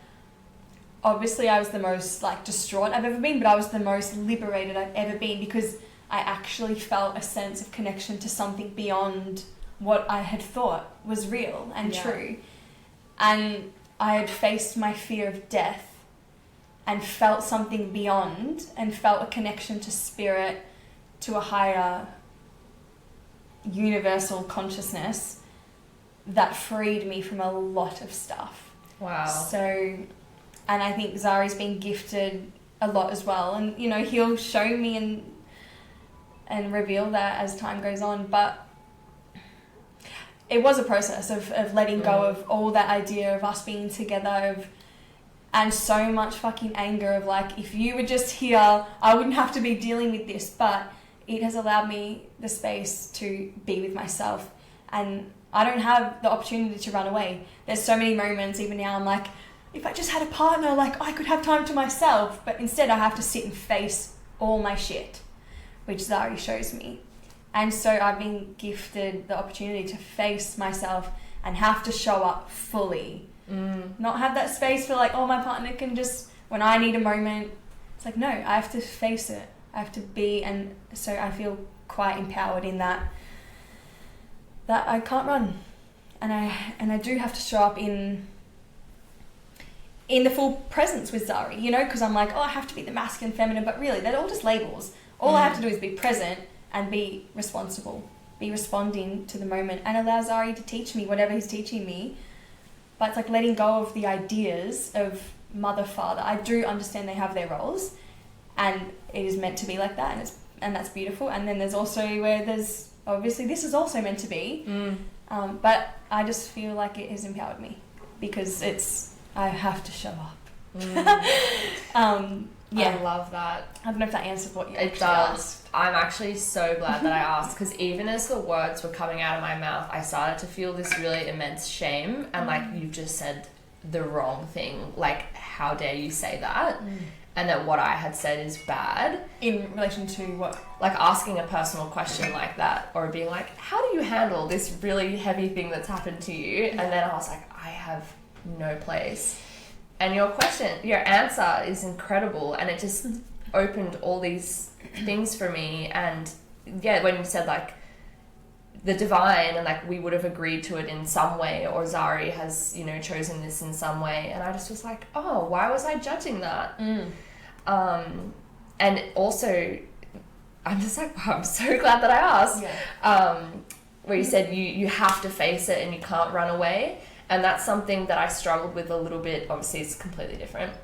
obviously I was the most like distraught I've ever been, but I was the most liberated I've ever been because I actually felt a sense of connection to something beyond what I had thought was real and true. And I had faced my fear of death and felt something beyond and felt a connection to spirit, to a higher universal consciousness that freed me from a lot of stuff. Wow. So, and I think Zari's been gifted a lot as well, and you know, he'll show me and reveal that as time goes on. But it was a process of letting go of all that idea of us being together, and so much fucking anger of like, if you were just here, I wouldn't have to be dealing with this. But it has allowed me the space to be with myself, and I don't have the opportunity to run away. There's so many moments, even now, I'm like, if I just had a partner, like I could have time to myself. But instead I have to sit and face all my shit, which Zari shows me. And so I've been gifted the opportunity to face myself and have to show up fully. Not have that space for like, oh, my partner can just, when I need a moment, it's like, no, I have to face it. I have to be, and so I feel quite empowered in that I can't run. And I do have to show up in the full presence with Zari, you know, because I'm like, oh, I have to be the masculine, feminine, but really they're all just labels. All I have to do is be present and be responsible, be responding to the moment, and allow Zari to teach me whatever he's teaching me. But it's like letting go of the ideas of mother, father. I do understand they have their roles, and it is meant to be like that, and that's beautiful. And then there's also where there's, obviously this is also meant to be, but I just feel like it has empowered me because I have to show up. I love that. I don't know if that answered what you actually asked. I'm actually so glad that I asked, because even as the words were coming out of my mouth, I started to feel this really immense shame, and like, you've just said the wrong thing. Like, how dare you say that? And that what I had said is bad. In relation to what? Like asking a personal question like that, or being like, how do you handle this really heavy thing that's happened to you? And then I was like, I have no place. And your answer is incredible, and it just opened all these things for me. And yeah, when you said like the divine, and like we would have agreed to it in some way, or Zari has, you know, chosen this in some way, and I just was like, oh, why was I judging that? And also I'm just like, wow, I'm so glad that I asked. Where you said you have to face it and you can't run away. And that's something that I struggled with a little bit. Obviously, it's completely different.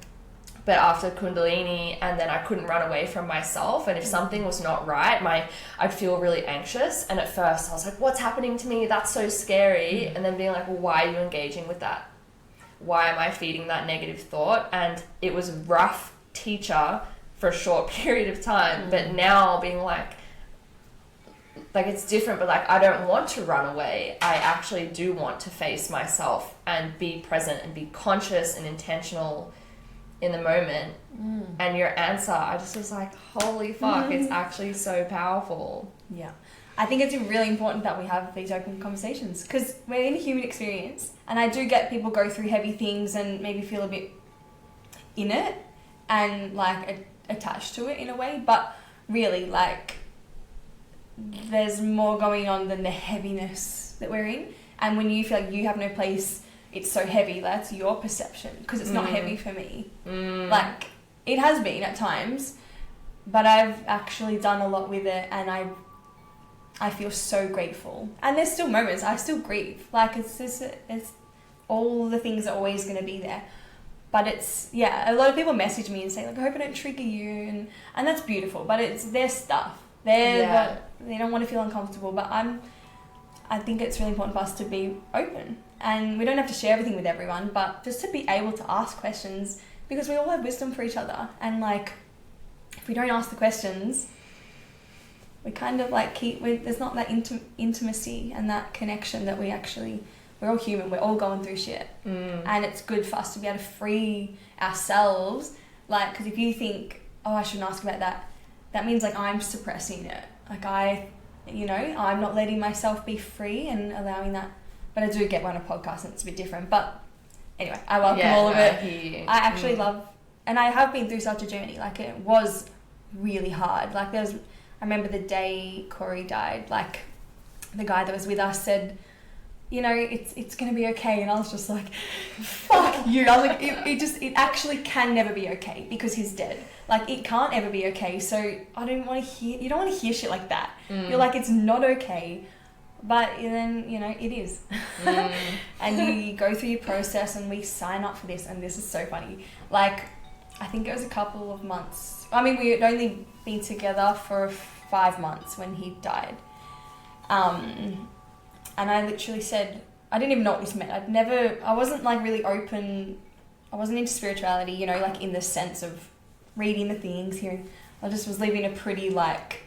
But after Kundalini, and then I couldn't run away from myself. And if something was not right, I'd feel really anxious. And at first, I was like, what's happening to me? That's so scary. And then being like, well, why are you engaging with that? Why am I feeding that negative thought? And it was a rough teacher for a short period of time. But now being like it's different, but like, I don't want to run away. I actually do want to face myself and be present and be conscious and intentional in the moment. And your answer, I just was like, holy fuck, it's actually so powerful. Yeah. I think it's really important that we have these open conversations, because we're in a human experience, and I do get people go through heavy things and maybe feel a bit in it and like attached to it in a way, but really like there's more going on than the heaviness that we're in. And when you feel like you have no place, it's so heavy, that's your perception, because it's not heavy for me. Like, it has been at times, but I've actually done a lot with it, and I feel so grateful. And there's still moments I still grieve, like it's all the things are always going to be there. But it's, yeah, a lot of people message me and say like, I hope I don't trigger you, and that's beautiful, but it's their stuff. They don't want to feel uncomfortable, but I think it's really important for us to be open, and we don't have to share everything with everyone, but just to be able to ask questions, because we all have wisdom for each other. And like, if we don't ask the questions, we kind of like there's not that intimacy and that connection that we're all human, we're all going through shit. And it's good for us to be able to free ourselves, like, because if you think, oh, I shouldn't ask about that, that means like I'm suppressing it. Like I'm not letting myself be free and allowing that. But I do get one on a podcast and it's a bit different. But anyway, I welcome all of it. I actually love, and I have been through such a journey. Like, it was really hard. Like, I remember the day Corey died, like the guy that was with us said, you know, it's going to be okay. And I was just like, fuck you. I was like, it actually can never be okay, because he's dead. Like, it can't ever be okay. So I don't want to hear, you don't want to hear shit like that. You're like, it's not okay. But then, you know, it is. And you go through your process, and we sign up for this. And this is so funny. Like, I think it was a couple of months. I mean, we had only been together for 5 months when he died. And I literally said, I didn't even know what this meant. I wasn't like really open. I wasn't into spirituality, you know, like in the sense of reading the things here. I just was living a pretty like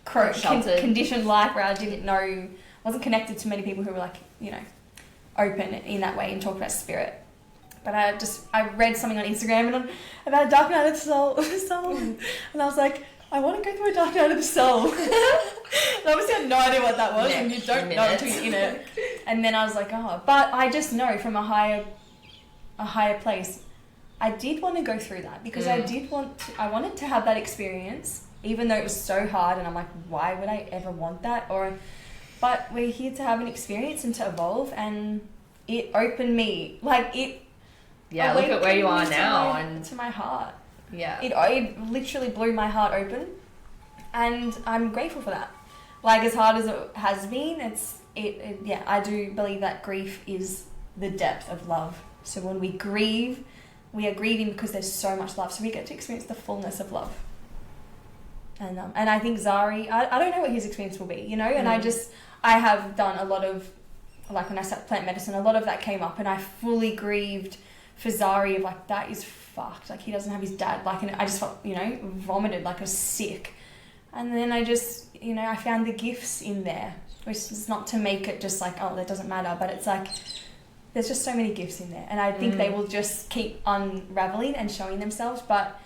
conditioned life where I didn't know, wasn't connected to many people who were like, you know, open in that way and talk about spirit. But I read something on Instagram about a dark night of the soul, and I was like, I want to go through a dark night of the soul. And obviously I had no idea what that was, and you don't know until you're in it. And then I was like, oh, but I just know from a higher place, I did want to go through that because I wanted to have that experience, even though it was so hard, and I'm like, why would I ever want that? But we're here to have an experience and to evolve, and it opened me, like it. Yeah, look at where you are now, and to my heart. Yeah, it literally blew my heart open, and I'm grateful for that. Like, as hard as it has been, I do believe that grief is the depth of love. So when we grieve, we are grieving because there's so much love. So we get to experience the fullness of love. And I think Zari, I don't know what his experience will be, you know. And I have done a lot of, like when I started plant medicine, a lot of that came up, and I fully grieved for Zari of like, that is fucked. Like, he doesn't have his dad. Like, and I just felt, you know, vomited, like I was sick. And then I just, you know, I found the gifts in there, which is not to make it just like, oh, that doesn't matter, but it's like, there's just so many gifts in there. And I think they will just keep unraveling and showing themselves. But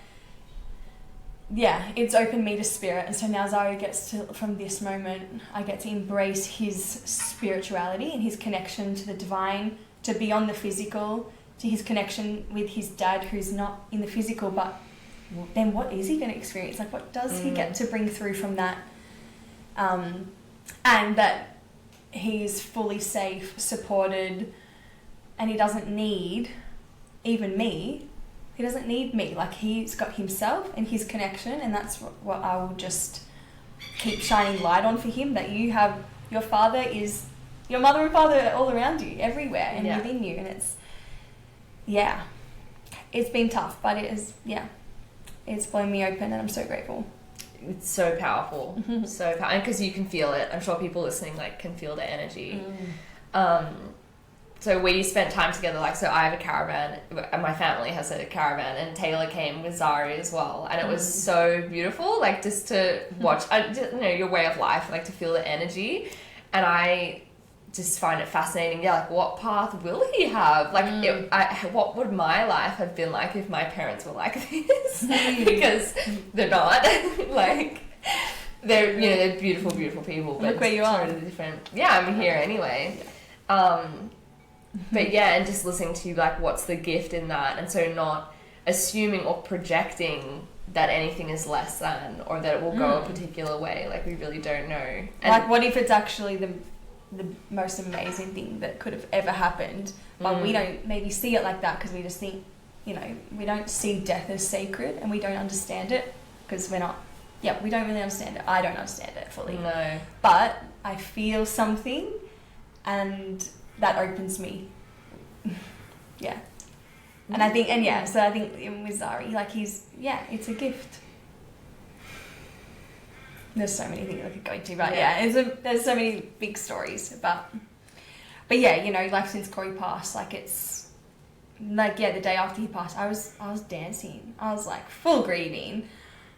yeah, it's opened me to spirit. And so now Zari gets to, from this moment, I get to embrace his spirituality and his connection to the divine, to beyond the physical, to his connection with his dad, who's not in the physical, but then what is he going to experience? Like, what does he get to bring through from that? And that he's fully safe, supported, and he doesn't need even me. He doesn't need me. Like, he's got himself and his connection, and that's what I will just keep shining light on for him, that you have, your father is, your mother and father all around you, everywhere and within you. And it's been tough, but it's blown me open, and I'm so grateful. It's so powerful. So powerful. And because you can feel it. I'm sure people listening like can feel the energy. So we spent time together, like, so I have a caravan, and my family has a caravan, and Taylah came with Zari as well, and it was so beautiful, like, just to watch, you know, your way of life, like, to feel the energy. And I just find it fascinating, like, what path will he have? Like, what would my life have been like if my parents were like this? Because they're not. Like, they're, you know, they're beautiful, beautiful people, but look where you are. Totally different. Yeah, I'm here anyway. But yeah, and just listening to, like, what's the gift in that, and so not assuming or projecting that anything is less than, or that it will go a particular way. Like, we really don't know. And like, what if it's actually the most amazing thing that could have ever happened, but we don't maybe see it like that because we just think, you know, we don't see death as sacred, and we don't understand it because we don't really understand it. I don't understand it fully. No. But I feel something, and that opens me. Yeah. And I think, so I think with Zari, like, it's a gift. There's so many things I could go into, but there's so many big stories, but yeah, you know, like, since Corey passed, like, it's like, the day after he passed, I was dancing. I was like full grieving,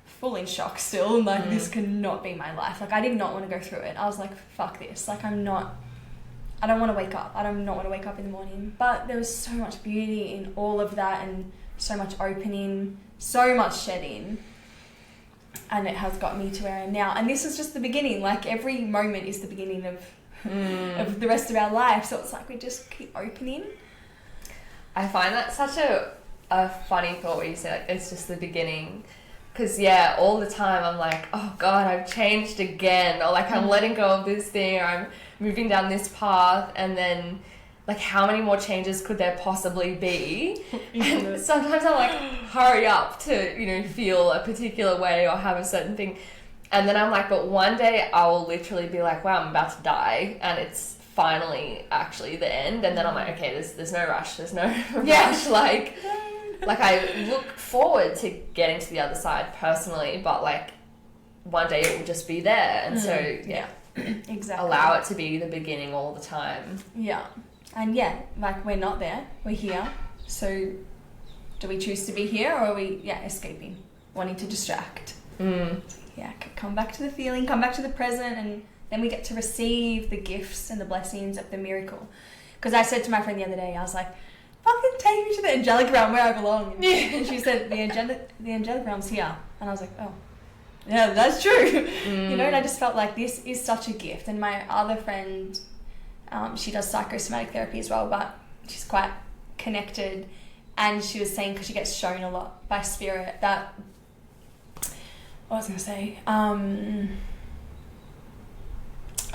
full in shock still, and like, this cannot be my life. Like, I did not want to go through it. I was like, fuck this. Like, I don't want to wake up. I do not want to wake up in the morning. But there was so much beauty in all of that, and so much opening, so much shedding. And it has got me to where I am now. And this is just the beginning. Like, every moment is the beginning of the rest of our life. So it's like we just keep opening. I find that such a funny thought when you say, like, it's just the beginning. Because, all the time I'm like, oh, God, I've changed again. Or, like, I'm letting go of this thing, or I'm moving down this path. And then, like, how many more changes could there possibly be? And sometimes I'm like, hurry up to, you know, feel a particular way or have a certain thing. And then I'm like, but one day I will literally be like, wow, I'm about to die, and it's finally actually the end. And then I'm like, okay, there's no rush. There's no rush. Like I look forward to getting to the other side personally, but, like, one day it will just be there. And so, Exactly. allow it to be the beginning all the time. Yeah. And yeah, like we're not there, we're here. So do we choose to be here, or are we, escaping, wanting to distract? Yeah, come back to the feeling, come back to the present, and then we get to receive the gifts and the blessings of the miracle. Because I said to my friend the other day, I was like, fucking take me to the angelic realm where I belong. And she said, the angelic realm's here. And I was like, oh, yeah, that's true. You know, and I just felt like this is such a gift. And my other friend, she does psychosomatic therapy as well, but she's quite connected. And she was saying, because she gets shown a lot by spirit, that, what was I going to say?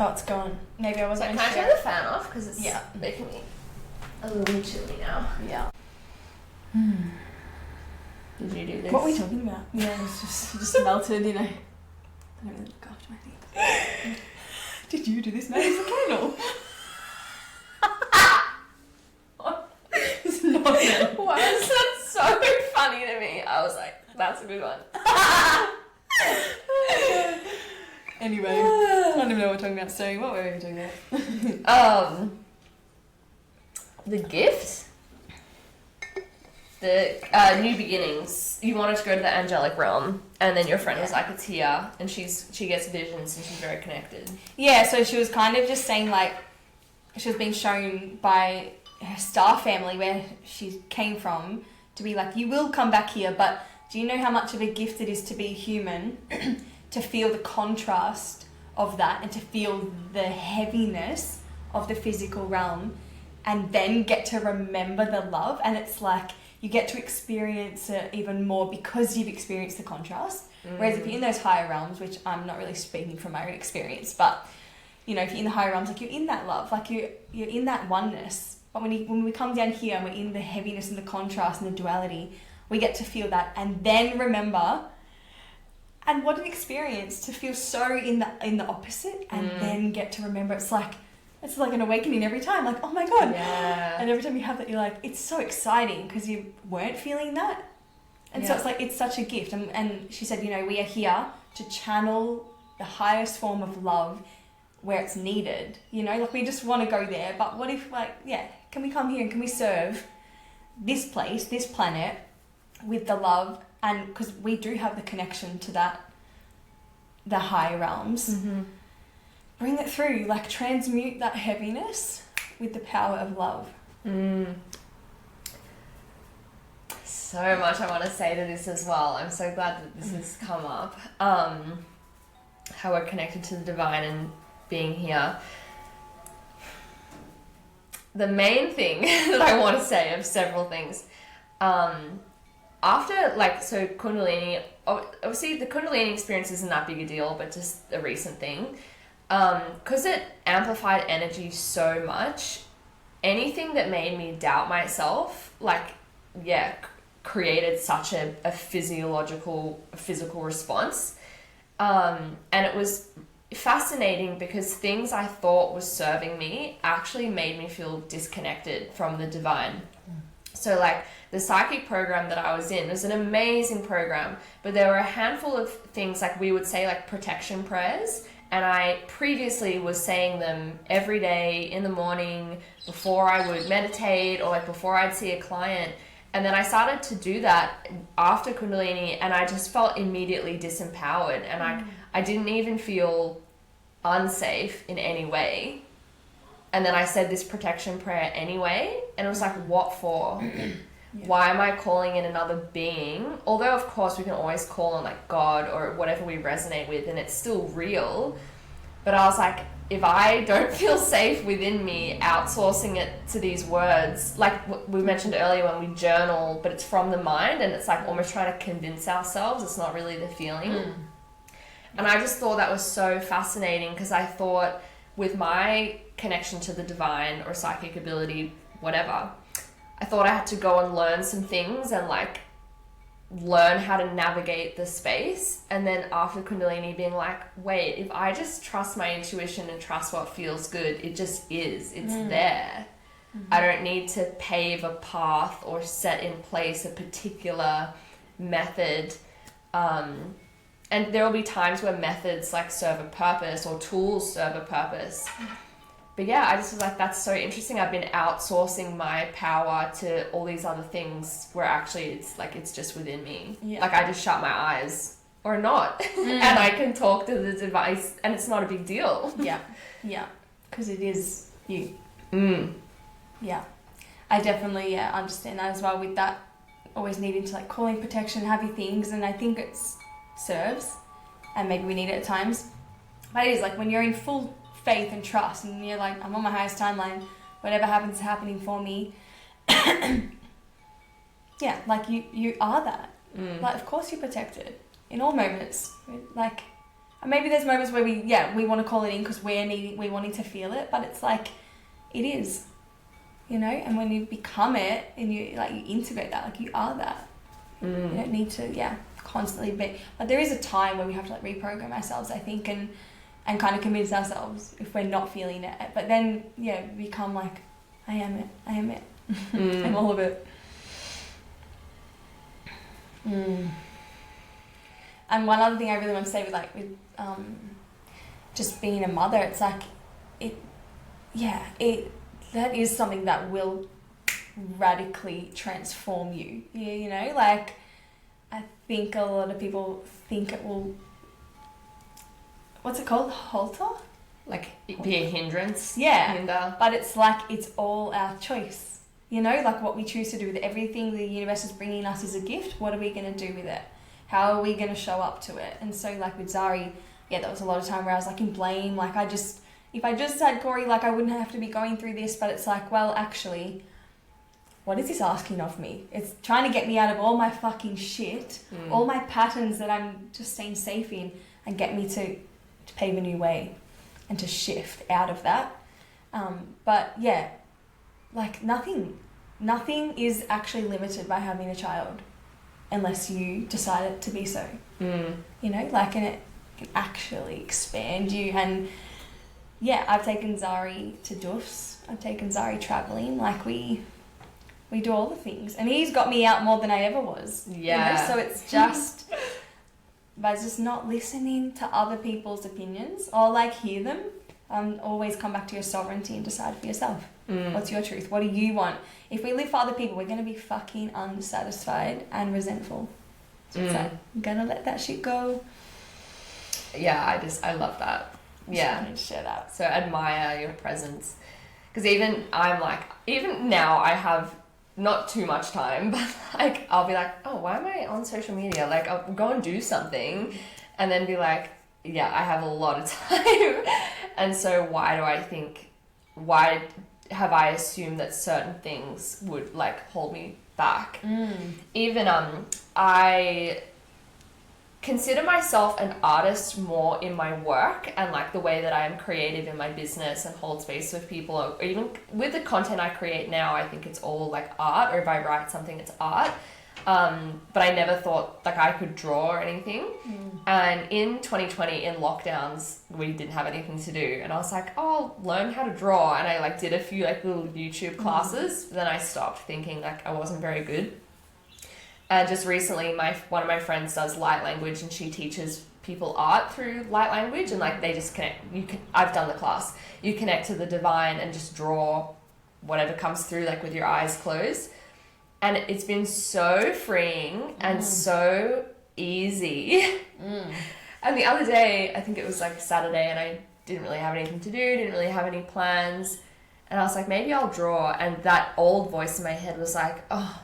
Oh, it's gone. Maybe I wasn't. Can I turn the fan off? Because it's making me a little chilly now. Yeah. Did you do this? What were we talking about? Yeah, it was just melted, you know. I don't really look after my things. Did you do this? No, it's a candle. It's not good. Why is that so funny to me? I was like, that's a good one. Anyway, I don't even know what we're talking about. So, what were we talking about? The gift? The new beginnings. You wanted to go to the angelic realm, and then your friend was like, it's here, and she gets visions, and she's very connected. Yeah, so she was kind of just saying, like, she was being shown by her star family where she came from to be like, you will come back here, but do you know how much of a gift it is to be human? To feel the contrast of that and to feel the heaviness of the physical realm, and then get to remember the love. And it's like you get to experience it even more because you've experienced the contrast. Whereas if you're in those higher realms, which I'm not really speaking from my own experience, but you know, if you're in the higher realms, like you're in that love, like you're in that oneness. But when we come down here and we're in the heaviness and the contrast and the duality, we get to feel that and then remember. And what an experience to feel so in the opposite and then get to remember. It's like an awakening every time. Like, oh my God. Yeah. And every time you have that, you're like, it's so exciting because you weren't feeling that. And so it's like, it's such a gift. And she said, you know, we are here to channel the highest form of love where it's needed. You know, like we just want to go there. But what if, like, can we come here and can we serve this place, this planet with the love? And because we do have the connection to that, the high realms, bring it through, like transmute that heaviness with the power of love. So much I want to say to this as well. I'm so glad that this has come up. How we're connected to the divine and being here. The main thing that I want to say of several things, after, like, so Kundalini, obviously the Kundalini experience isn't that big a deal, but just a recent thing. Because it amplified energy so much, anything that made me doubt myself, created such a physical response. And it was fascinating because things I thought was serving me actually made me feel disconnected from the divine. So like the psychic program that I was in was an amazing program, but there were a handful of things, like we would say like protection prayers, and I previously was saying them every day in the morning before I would meditate or like before I'd see a client. And then I started to do that after Kundalini, and I just felt immediately disempowered, and I didn't even feel unsafe in any way. And then I said this protection prayer anyway, and it was like, what for? Why am I calling in another being? Although, of course, we can always call on like God or whatever we resonate with, and it's still real. But I was like, if I don't feel safe within me, outsourcing it to these words, like we mentioned earlier when we journal, but it's from the mind, and it's like almost trying to convince ourselves it's not really the feeling. And I just thought that was so fascinating, because I thought with my connection to the divine or psychic ability, whatever, I thought I had to go and learn some things and like learn how to navigate the space. And then after Kundalini, being like, wait, if I just trust my intuition and trust what feels good, it just is, it's there. I don't need to pave a path or set in place a particular method. And there will be times where methods like serve a purpose or tools serve a purpose. But yeah, I just was like, that's so interesting. I've been outsourcing my power to all these other things where actually it's just within me. Yeah. Like I just shut my eyes or not and I can talk to the device and it's not a big deal. Yeah. Yeah. Because it is you. Yeah. I definitely understand that as well with that always needing to like call in protection, have your things, and I think it serves and maybe we need it at times. But it is like when you're in full faith and trust and you're like, I'm on my highest timeline, whatever happens is happening for me. Yeah, like you are that. Like of course you're protected in all moments. Like maybe there's moments where we want to call it in because we wanting to feel it, but it's like it is, you know. And when you become it and you integrate that, like you are that. You don't need to constantly be. But there is a time where we have to like reprogram ourselves, I think, and kind of convince ourselves if we're not feeling it. But then become like, I am it. I'm all of it. And one other thing I really want to say with just being a mother, it's like that is something that will radically transform you. You know, like I think a lot of people think it will, what's it called? Halter? Like be a hindrance. Yeah. Hinder. But it's like it's all our choice. You know, like what we choose to do with everything the universe is bringing us is a gift. What are we going to do with it? How are we going to show up to it? And so like with Zari, that was a lot of time where I was like in blame. Like if I just had Corey, like I wouldn't have to be going through this. But it's like, well, actually, what is this asking of me? It's trying to get me out of all my fucking shit, all my patterns that I'm just staying safe in, and get me to pave a new way and to shift out of that. But yeah, like nothing is actually limited by having a child unless you decide it to be so. You know, like, and it can actually expand you. And yeah, I've taken Zari to Doofs. I've taken Zari traveling. Like we do all the things, and he's got me out more than I ever was. Yeah. You know? So it's just by just not listening to other people's opinions or like hear them. Always come back to your sovereignty and decide for yourself. What's your truth? What do you want? If we live for other people, we're going to be fucking unsatisfied and resentful. So it's like, I'm going to let that shit go. Yeah, I love that. Yeah. I wanted to share that. So admire your presence. Because even now I have not too much time, but like I'll be like, oh, why am I on social media? Like I'll go and do something and then be like, yeah, I have a lot of time. And so why have I assumed that certain things would like hold me back? Even I consider myself an artist more in my work and like the way that I am creative in my business and hold space with people, or even with the content I create now, I think it's all like art, or if I write something, it's art. But I never thought like I could draw or anything. And in 2020 in lockdowns, we didn't have anything to do. And I was like, oh, I'll learn how to draw. And I like did a few like little YouTube classes. Then I stopped thinking like I wasn't very good. And just recently, one of my friends does light language, and she teaches people art through light language, and like they just connect. I've done the class. You connect to the divine and just draw whatever comes through, like with your eyes closed. And it's been so freeing and so easy. And the other day, I think it was like Saturday, and I didn't really have anything to do, didn't really have any plans. And I was like, maybe I'll draw. And that old voice in my head was like, oh,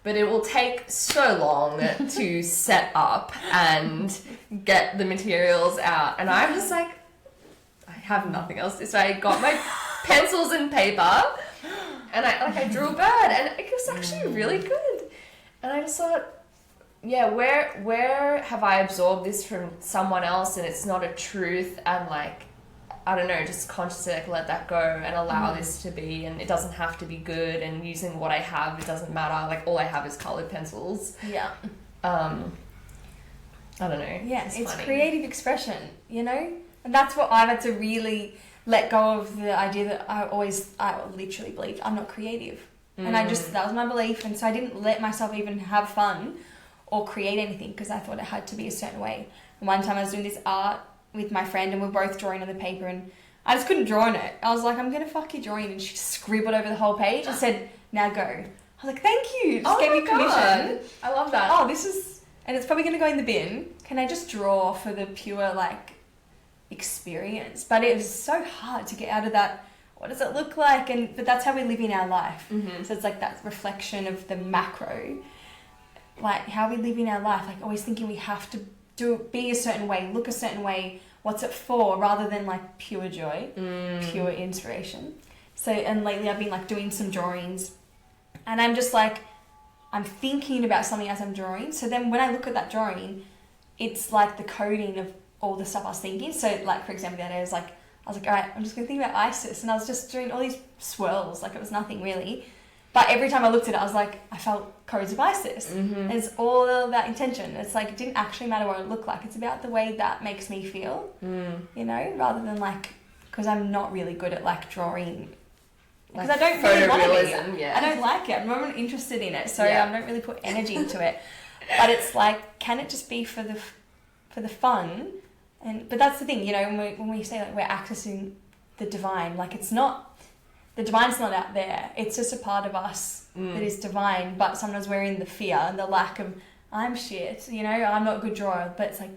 but it will take so long to set up and get the materials out. And I'm just like, I have nothing else. So I got my pencils and paper, and I drew a bird, and it was actually really good. And I just thought, yeah, where have I absorbed this from someone else, and it's not a truth, and like, I don't know, just consciously like let that go and allow this to be, and it doesn't have to be good, and using what I have, it doesn't matter. Like all I have is colored pencils. Yeah. I don't know. Yeah, it's funny. creative expression, you know? And that's what I've had to really let go of, the idea that I literally believed I'm not creative. And that was my belief. And so I didn't let myself even have fun or create anything because I thought it had to be a certain way. And one time I was doing this art with my friend and we're both drawing on the paper and I just couldn't draw on it. I was like, I'm going to fuck your drawing. And she just scribbled over the whole page and said, now go. I was like, thank you. Just gave me permission. I love that. Oh, this is... And it's probably going to go in the bin. Can I just draw for the pure, like, experience? But it was so hard to get out of that. What does it look like? But that's how we live in our life. Mm-hmm. So it's like that reflection of the macro. Like, how we live in our life. Like, always thinking we have to be a certain way, look a certain way. What's it for? Rather than, like, pure joy, pure inspiration. So, and lately I've been, like, doing some drawings. And I'm just, like... I'm thinking about something as I'm drawing. So then when I look at that drawing, it's like the coding of all the stuff I was thinking. So like, for example, the other day I was like, all right, I'm just going to think about ISIS. And I was just doing all these swirls, like it was nothing really. But every time I looked at it, I was like, I felt codes of ISIS. Mm-hmm. And it's all about intention. It's like, it didn't actually matter what it looked like. It's about the way that makes me feel, you know, rather than like, because I'm not really good at like drawing. Because like I don't really want to be. Yeah. I don't like it. I'm not interested in it, so I don't really put energy into it. But it's like, can it just be for the fun? But that's the thing, you know, when we say like we're accessing the divine, like it's not, the divine's not out there. It's just a part of us that is divine. But sometimes we're in the fear and the lack of, I'm shit, you know, I'm not a good drawer. But it's like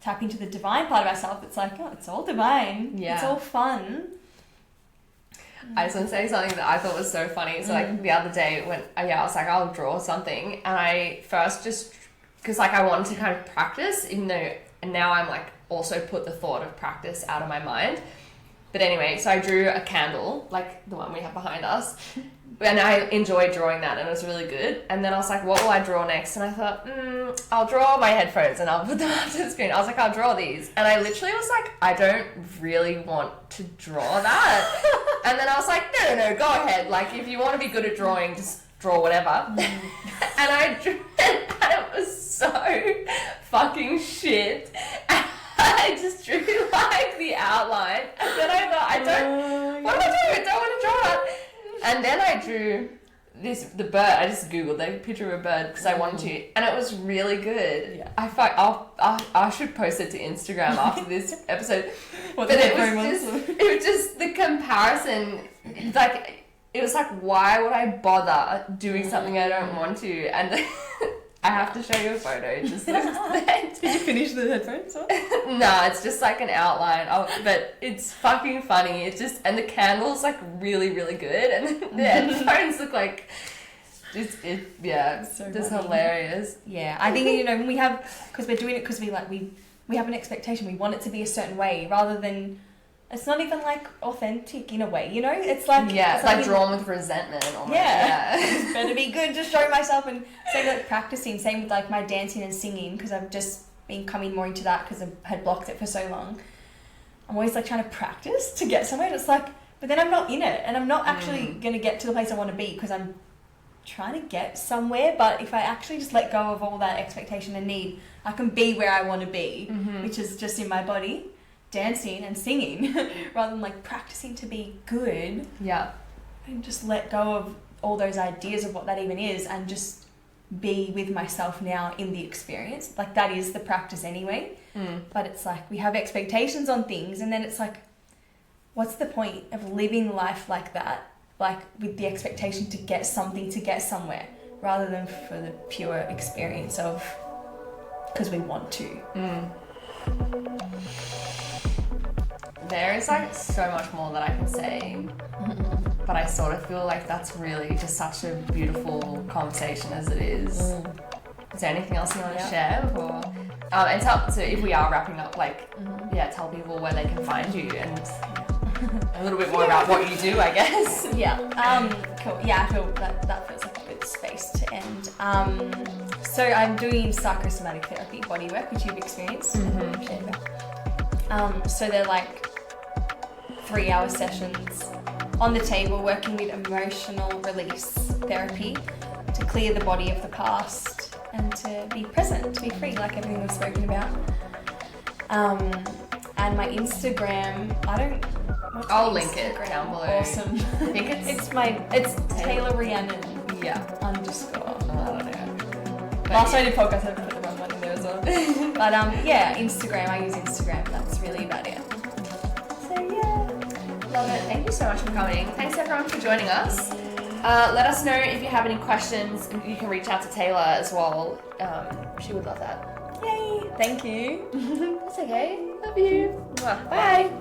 tap into the divine part of ourselves. It's like, oh, it's all divine. Yeah. It's all fun. I just want to say something that I thought was so funny. So like the other day when I was like, I'll draw something, and I first just because like I wanted to kind of practice, even though and now I'm like also put the thought of practice out of my mind. But anyway, so I drew a candle, like the one we have behind us, and I enjoyed drawing that, and it was really good. And then I was like, what will I draw next? And I thought, I'll draw my headphones and I'll put them up to the screen. I was like, I'll draw these. And I literally was like, I don't really want to draw that. And then I was like, no, go ahead. Like, if you want to be good at drawing, just draw whatever. And I drew it, and it was so fucking shit. I just drew like the outline, and then I thought, what am I doing? I don't want to draw it. And then I drew the bird. I just googled the picture of a bird because I wanted to, and it was really good. Yeah. I should post it to Instagram after this episode. It was just the comparison. Like it was like, why would I bother doing something I don't want to? And I have to show you a photo. It just looks Did you finish the headphones? No, it's just like an outline. But it's fucking funny. It's just, and the candle's like really, really good. And the headphones look like, it's so just funny. Hilarious. Yeah, I think, you know, when we have, because we're doing it because we have an expectation. We want it to be a certain way rather than, it's not even like authentic in a way, you know? It's like... Yeah, it's like drawn with resentment almost. Yeah. It's better be good, just show myself. And same like practicing, same with like my dancing and singing, because I've just been coming more into that because I had blocked it for so long. I'm always like trying to practice to get somewhere. And it's like, but then I'm not in it and I'm not actually going to get to the place I want to be because I'm trying to get somewhere. But if I actually just let go of all that expectation and need, I can be where I want to be, which is just in my body. Dancing and singing rather than like practicing to be good. Yeah. And just let go of all those ideas of what that even is and just be with myself now in the experience. Like that is the practice anyway. But it's like we have expectations on things and then it's like, what's the point of living life like that? Like with the expectation to get something, to get somewhere rather than for the pure experience of because we want to. There is like so much more that I can say, but I sort of feel like that's really just such a beautiful conversation as it is. Is there anything else you want to share before? And tell, so if we are wrapping up, like, tell people where they can find you and a little bit more about what you do, I guess. Cool. Yeah, I feel that feels like a good space to end. So I'm doing psychosomatic therapy, bodywork, which you've experienced. So they're like 3-hour sessions on the table working with emotional release therapy to clear the body of the past and to be present, to be free, like everything we've spoken about. And my Instagram, I'll link it down below. Awesome. I think it's Taylah Rhiannon. Yeah. _ I don't know. But Last time I did podcast, I put the wrong one in there as well. But yeah, Instagram. I use Instagram. That's really about it. So yeah, love it. Thank you so much for coming. Thanks everyone for joining us. Let us know if you have any questions. You can reach out to Taylah as well. She would love that. Yay! Thank you. It's okay. Love you. Bye.